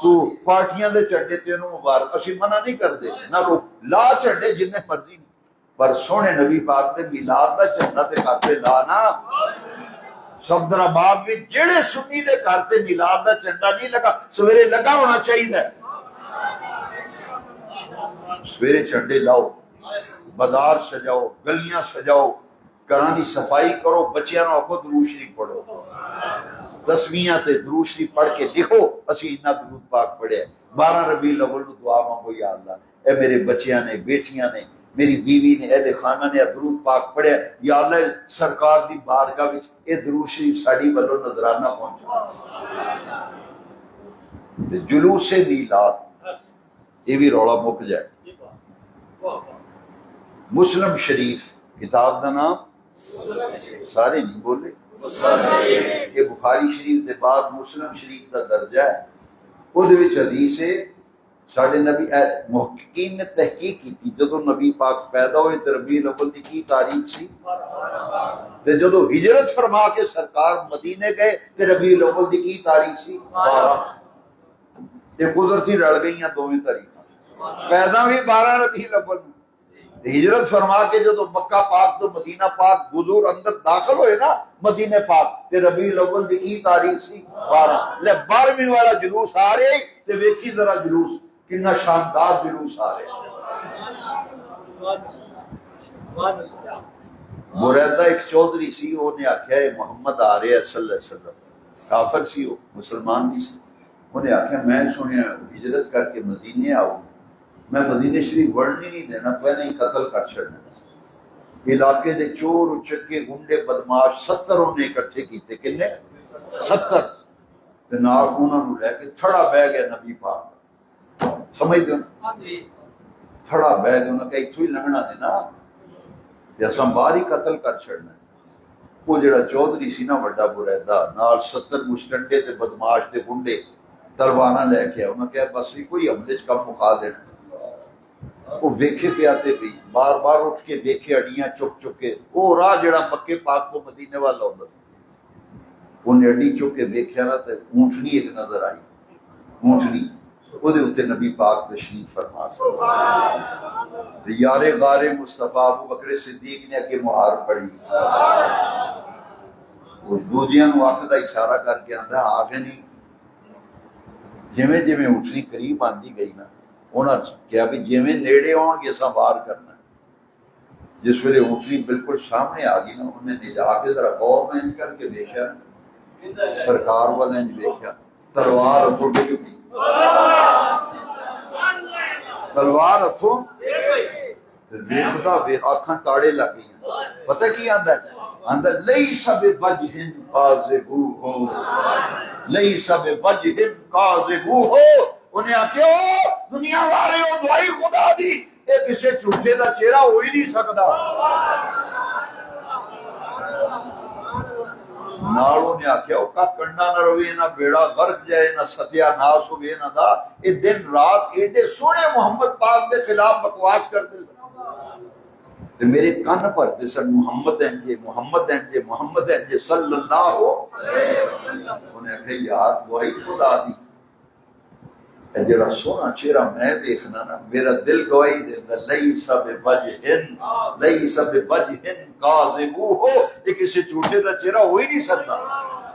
تو پارٹیاں دے چنڈے تینوں مبارک اسی منع نہیں کر دے نہ روک لا چنڈے جنہیں مرضی پر سونے نبی پاک دے میلاد دا چنڈا تے کرتے لا نا صفدر آباد میں جڑے سنی دے کرتے میلاد دا چنڈا نہیں لگا سویرے لگا ہونا چاہیے سویرے چنڈے لاؤ بازار سجاؤ گلیاں سجاؤ گھراں دی صفائی کرو بچیاں نو آکھو درود شریف پڑھو تسبیحاں تے درود شریف پڑھ کے لکھو اسی اتنا درود پاک پڑھے 12 ربیع الاول نو دعا مانگو یا اللہ اے میرے بچیاں نے بیٹیاں نے میری بیوی نے اہل خانہ نے درود پاک پڑھیا، یا اللہ سرکار دی بارگاہ وچ اے درود شریف ساڈی والوں نظرانہ پہنچا۔ تے جلوس میلاد یہ بھی رولا مک جائے۔ مسلم شریف کتاب دا نام سارے نہیں بولے، یہ بخاری شریف دے بعد مسلم شریف دا درجہ ہے۔ وہ دے وچ حدیث ہے، ساڈے نبی محققین نے تحقیق کی جدو نبی پاک پیدا ہوئے تے ربیع الاول دی کی تاریخ سی، تے جدو ہجرت فرما کے سرکار مدینے گئے تے ربیع الاول دی کی تاریخ سی 12۔ یہ قدرتی رل گئیاں دوویں تاریخاں، پیدا بھی 12 ربیع الاول، ہجرت فرما کے جدو مکہ پاک تو مدینہ پاک حضور اندر داخل ہوئے نا مدینہ پاک تے ربیع الاول دی کی تاریخ سی 12۔ لے 12ویں والا جلوس آ رہے تے ویکھی ذرا جلوس کتنا شاندار جلوس آ رہے۔ بریدہ ایک چودھری سی، وہ نے آکھیا ہے محمد آ رہے صلی اللہ علیہ وسلم، کافر سی وہ، مسلمان نہیں سی۔ انہیں آکھیا میں سنیا ہجرت کر کے مدینے آؤ، میں مدینے شریف بڑھنے نہیں دینا، پہلے ہی قتل کر چھڑنا۔ علاقے دے چور اچکے گنڈے بدماش 70 انہیں اکٹھے کیتے، کنے 70، تے نال انہاں نوں لے کے تھڑا بہ گیا نبی پاک، سمجھ دو تھڑا بہ گیا، انہاں کہ اتھوں ہی لنگنا دینا تے اساں باہر ہی قتل کر چھڑنا۔ وہ جڑا چودھری سی نا وڈا بریدہ، نال 70 مشٹنڈے تے بدماش تے گنڈے تلواراں لے کے، انہاں کہا بس کوئی حملے چ کم مکا دینا۔ وہ ویکھے پہ آتے بھی بار بار اٹھ کے ویکھے اڈیاں چک چکے، وہ راہ جڑا مکے پاک کو مدینے والا ہوتا تھا، انہیں اڈی چک کے ویکھیا نا تے اونٹنی ایک نظر آئی، اونٹنی وہ دے اوتے نبی پاک تشریف فرما تے یار غار مصطفیٰ ابو بکر صدیق نے اگے مہار پڑھی، وہ دوجیاں نوں اکھ دا اشارہ کر کے آندا آگے نہیں۔ جویں جویں اونٹنی قریب آندی گئی نا، انہاں کہا بھی جویں نیڑے آن گے اساں وار کرنا۔ جس ویلے اونٹنی بالکل سامنے آ گئی نا، انہیں نے جا کے ذرا غور میں کر کے دیکھا نا، سرکار والے نے دیکھا تلوار ہتھوں ڈگ گئی، تلوار ہتھوں ویکھدا وے آنکھاں تاڑے لگ گئی۔ پتہ کی آندا ہے؟ آندا لیس بوجہ کاذبوہ، لیس بوجہ کاذبوہ۔ انہیں آکھیا دنیا والے او دعائی خدا دی، اے کسے جھوٹے دا چہرہ ہو ہی نہیں سکدا۔ نالوں نے آکھیا او کا کنڈا نہ روے، نہ بیڑا غرق جائے، نہ ستیا ناس ہوئے نہ دا، اے دن رات ایڈے سونے محمد پاک دے خلاف بکواس کرتے سن تے میرے کان پھرتے سن، محمد ہیں جے محمد ہیں جے محمد ہیں جے صلی اللہ علیہ وسلم۔ انہیں آکھیا یار دعائی خدا دی، اے جڑا سونا چہرہ میں دیکھنا نا، میرا دل گواہی دیندا لیس بوجہ، لیس بوجہ کاذبوہ، یہ کسی جھوٹے دا چہرہ ہو ہی نہیں سکتا۔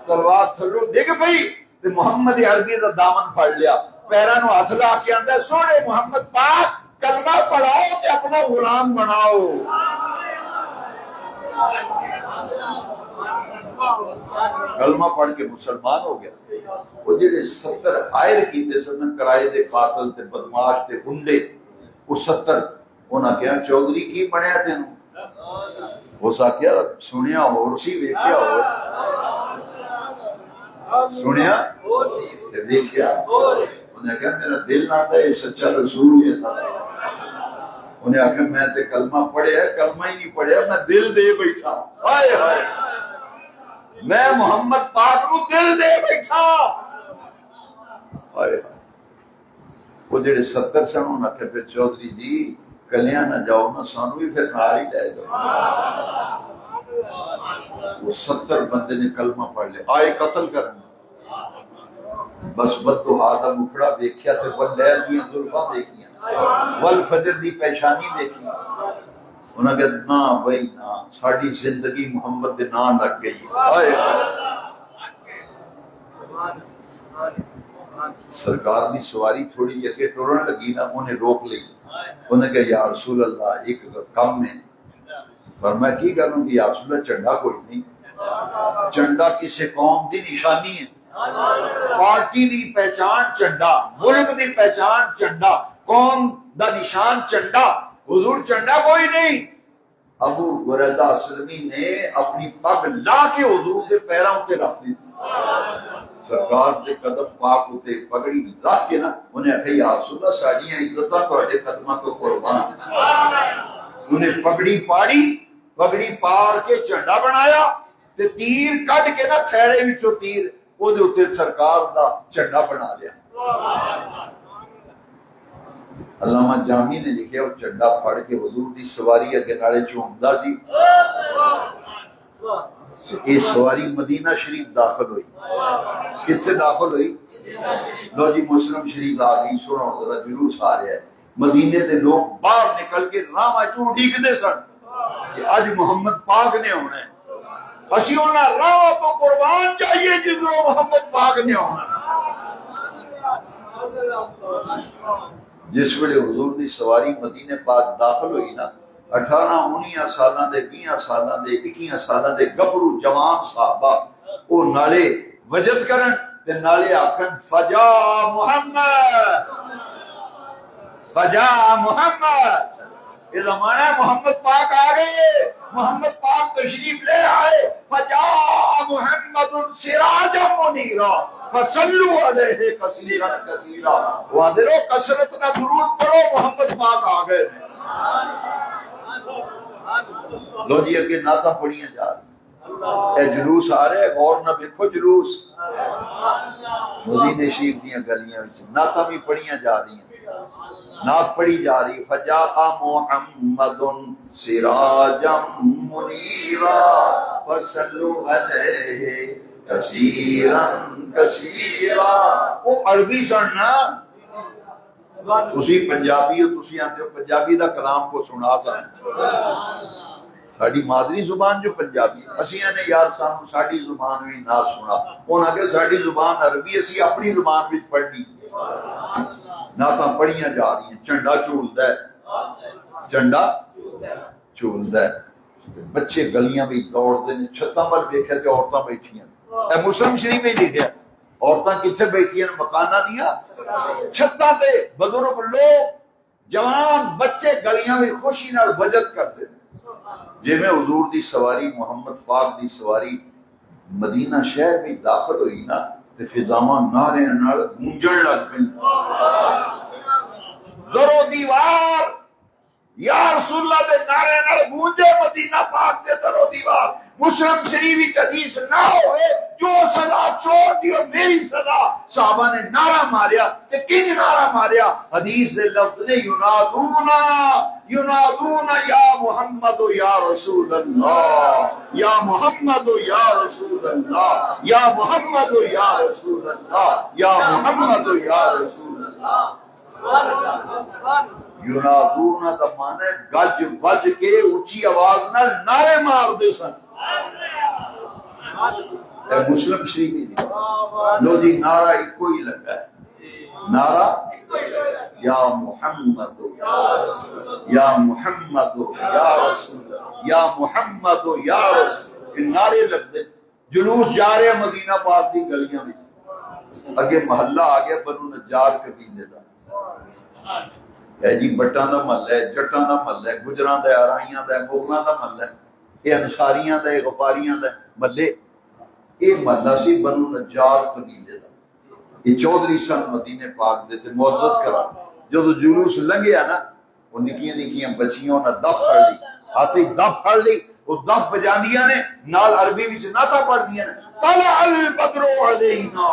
تلوار تھلو ڈگ پئی تے محمد عربی دا دامن پھڑ لیا، پیراں نوں ہاتھ لا کے آندا سونے محمد پاک کلمہ پڑھاؤ تے اپنا غلام بناؤ۔ کلمہ پڑھ کے مسلمان ہو گیا۔ وہ جڑے 70 عائر کیتے سن کرائے دے قاتل تے بدماش تے گنڈے، وہ 70 انہاں کہا چودھری کی بنیا تینوں؟ اس آکھیا سنیا اور سی ویکھیا اور، سنیا تے ویکھیا۔ انہیں کہا میرا دل نہ تھا یہ سچا رسول یہ تھا۔ انہیں آکھا میں تے کلمہ پڑھیا، کلمہ ہی نہیں پڑھیا، میں دل دے بیٹھا۔ ہائے ہائے، میں محمد پاک نو دل دے بیٹھا۔ ہائے ہائے، وہ جڑے 70 سن انہاں کہ پھر چودھری جی کلیاں نہ جاؤ نا، سانو بھی پھر نال ہی لے جاؤ۔ وہ 70 بندے نے کلمہ پڑھ لیا، آئے قتل کرنا۔ بس بددعا دا مکھڑا ویکھیا تے واللیل دیاں زلفاں دیکھیاں، والفجر دی پیشانی دیکھی۔ انہاں کہ نا بھائی نا، ساڈی زندگی محمد دے نام لگ گئی۔ ہائے سرکار دی سواری تھوڑی اگے ٹرن لگی نا، انہیں روک لی۔ انہیں کہ یا رسول اللہ ایک کم ہے۔ فرمایا کی کروں کہ یا رسول اللہ جھنڈا کوئی نہیں، جھنڈا کسی قوم دی نشانی ہے، پارٹی دی پہچان جھنڈا، ملک دی پہچان جھنڈا، قوم دا نشان جھنڈا۔ حضور چنڈا کوئی نہیں. ابو بریدہ اسلمی نے اپنی پگ لا کے حضور کے پیراں تے رکھ دی. سرکار دے قدم پاک تے پگڑی رکھ کے نا انہیں آخیا یا رسول اللہ ساڈیاں عزتاں تہاڈے قدماں تو قربان. انہیں پگڑی پاڑی، پگڑی پار کے جھنڈا بنایا تے تیر کڈ کے نا تھیڑے وچوں تیر او دے اوتے سرکار دا جھنڈا بنا لیا. علامہ جامی نے لکھیا وہ جھنڈا پھڑ کے حضور دی سواری اگے نالے چومدا سی. یہ سواری مدینہ شریف داخل ہوئی. کتنے داخل ہوئی؟ لو جی مسلم شریف آ گئی. سنو ذرا جلوس آ رہا ہے. مدینے دے لوگ باہر نکل کے راہ چوں ڈیکدے سن کہ اج محمد پاک نے ہونا ہے. اسی انہاں راہ تو قربان چاہیے جدوں محمد پاک نے ہونا. جس ویلے حضور دی سواری مدینے پاک داخل ہوئی نا 18 19 سالاں دے 20 سالاں دے 21 سالاں دے گبرو جوان صحابہ او نالے وجد کرن تے نالے آکھن فجا محمد فجا محمد. یہ زمانہ محمد پاک آ گئے، محمد پاک تشریف لے آئے. فجا محمد سراجا منیرا فصلوا علیہ کثیرا کثیرا. وادرو کثرت نہ درود پڑھو، محمد پاک آ گئے. لو جی اگے نعتاں پڑھیاں جا رہی. اے جلوس آ رہے غور نہ دیکھو جلوس. مدینے شریف دیاں گلیاں وچ نعتاں بھی پڑھیاں جا رہی ہیں. نعت پڑھی جا رہی. فجاء محمد سراجا منیرا فصلوا علیہ کثیرا کثیرا. وہ عربی سننا تسی پنجابی ہو، تسی آندے ہو پنجابی دا کلام کو سنا تا ساڈی مادری زبان جو پنجابی. اسی نے یار سانو ساڈی زبان بھی نہ سنا. انہاں کہ ساڈی زبان عربی اسی اپنی زبان وچ پڑھنی. نعتاں پڑھیاں جا رہی ہیں. جھنڈا جھولدا ہے، جھنڈا جھولدا ہے. بچے گلیاں بھی دوڑدے نے. چھتاں ول ویکھیا تے عورتاں بیٹھیاں. اے مسلم شریف میں لکھیا عورتاں کتھے بیٹھیاں مکاناں دیاں چھتاں تے. بزرگ لوگ جوان بچے گلیاں میں خوشی نال وجد کرتے. جے میں حضور دی سواری محمد پاک دی سواری مدینہ شہر میں داخل ہوئی نا تے فضاواں نعرے نال گونجن لگ پئی. درو دیوار یا رسول اللہ دے نعرے نال گونجے مدینہ پاک دے درو دیوار. مسلم شریف حدیث نہ ہوئے جو سزا چھوڑ دی اور میری سزا. صحابہ نے نعرہ ماریا تے کنج نعرہ ماریا. حدیث دے لفظ نے ینادونا ینادونا یا محمد یا رسول اللہ یا محمد یا رسول اللہ یا محمد یا رسول اللہ یا محمد یا رسول اللہ. ینادونا دا معنی ہے گج وج کے اونچی آواز نال نعرے مار دے سن. اے مسلم شریف دی لو جی نعرہ ایک ہی لگا ہے. نعرہ یا محمد یا محمد یا رسول یا محمد یا رسول. نعرے لگتے. جلوس جا رہے مدینہ پاک دی گلیاں میں. اگے محلہ آ گیا بنو نجار قبیلے دا. اے جی بٹاں دا محلہ ہے، جٹاں دا محلہ ہے، گجراں دا، آرائیاں دا، مغلاں دا محلہ ہے. اے انصاریاں دا، اے غفاریاں دا محلے. اے محلہ سی بنو نجار قبیلے دا. یہ چودھری سن مدینے پاک دے تے معزز کرا. جدو جلوس لنگیا نا وہ نکیاں نکیاں بچیاں انہاں دف پڑ لی. ہاتھی دف پڑ لی. وہ دف بجاندیاں نے نال عربی وچ نعتاں پڑھ دیاں نے. طلع البدر علینا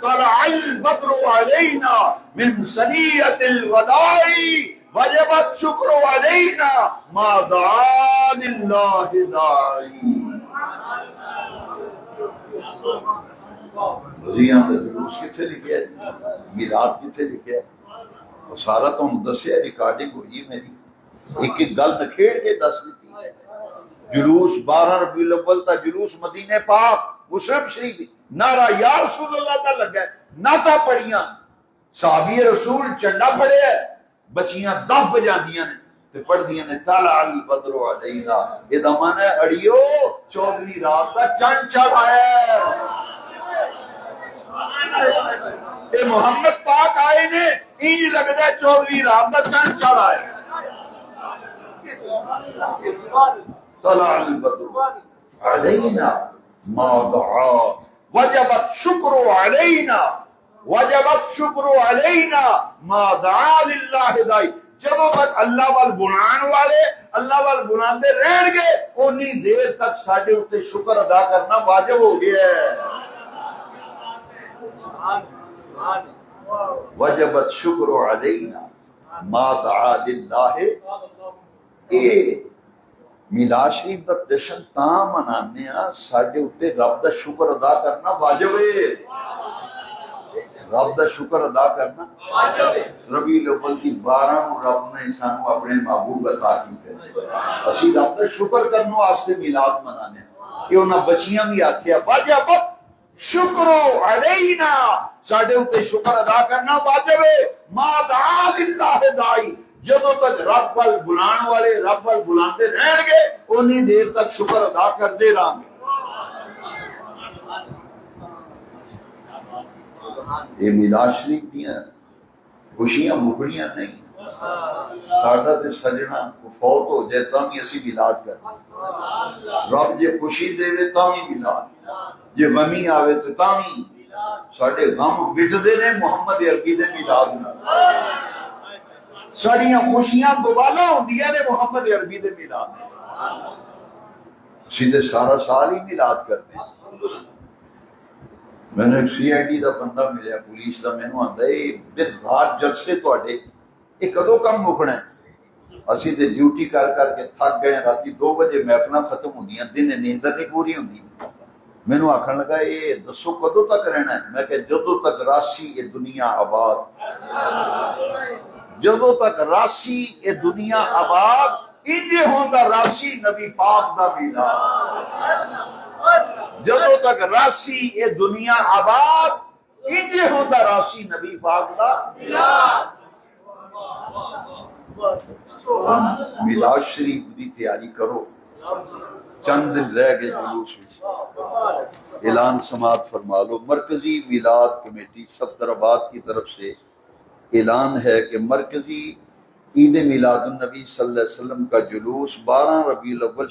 طلع البدر علینا من ثنیۃ الوداع وجبت شکر علینا ما دعا للہ داعی. یہاں پہ جلوس کتنے لکھے ہے، میلاد کتنے لکھے ہے. وہ سارا تو دسیا ریکارڈنگ ہوئی میری. ایک ایک گل نکھیڑ کے دس دیتی. جلوس 12 ربیع الاول تا جلوس مدینے پاک مسلم شریف نعرہ یا رسول اللہ کا لگا ہے. نعتاں پڑھیاں. صحابی رسول چنڈا پڑے ہے. بچیاں دف بجاندیاں نے تے پڑھ دیاں نے طلع البدر علینا. یہ دا معنی ہے اڑیو 14ویں رات کا چند چڑھ آیا. اے محمد پاک آئے نے انج لگدا ہے 14ویں رات کا چند چڑھ آیا. طلع البدر علینا ما دعا وجبت شکر علینا وجبت شکر علینا ما دعا للہ دائی. جدوں تک اللہ وال بلان والے اللہ وال بلاندے رہن گے اونی دیر تک ساڈے اوتے شکر ادا کرنا واجب ہو گیا ہے. وجبت شکر علینا ما دعا للہ. اے میلاد شریف دا جشن تاں منانے ہاں ساڈے اوتے رب دا شکر ادا کرنا واجب ہے. رب دا شکر ادا کرنا ربیع الاول کی 12 نو رب نے سانو اپنے محبوب عطا کیتے. اسی رب دا شکر کرنے واسطے میلاد منانے. یہ انہاں بچیاں بھی آکھیا واجبت شکر علینا ساڈے اوتے شکر ادا کرنا واجب ہے. ما دعا للہ دائی جدوں تک رب وال بلان والے رب وال بلاندے رہن گے اونی دیر تک شکر ادا کردے رہاں گے. یہ میلاد شریف دیاں خوشیاں مکڑیاں نہیں. ساڈا تے سجنا فوت ہو جائے تاں بھی اسی میلاد کرتے. رب جے خوشی دے تاں بھی میلاد, جے غمی آوے تے تاں بھی. ساڈے غم وچدے نے محمد عربی دے میلاد نال. ساڈیاں خوشیاں دوبالا ہوندیاں نے محمد عربی دے میلاد نال. اسی تے سارا سال ہی میلاد کرتے ہیں. میں نے ایک سی آئی ڈی دا بندہ ملیا پولیس دا, مینوں آندا اے دن رات جلسے تواڈے یہ کدوں کم مکنا ہے. اسی تے ڈیوٹی کر کر کے تھک گئے. راتی 2 بجے محفلاں ختم ہوندیاں, دن نیندر نہیں پوری ہوندی. مینوں آکھن لگا یہ دسو کدوں تک رہنا ہے. میں کہ جدوں تک راسی یہ دنیا آباد, جدوں تک راسی یہ دنیا آباد. انجے ہوندا راسی نبی پاک دا میلاد. جدوں تک راسی یہ دنیا آباد انجے ہوندا راسی نبی پاک دا میلاد. میلاد شریف دی تیاری کرو. چند دن رہ گئے جلوس میں. اعلان سماعت فرما لو. مرکزی میلاد کمیٹی صفدرآباد کی طرف سے اعلان ہے کہ مرکزی عید میلاد النبی صلی اللہ علیہ وسلم کا جلوس 12 ربیع الاول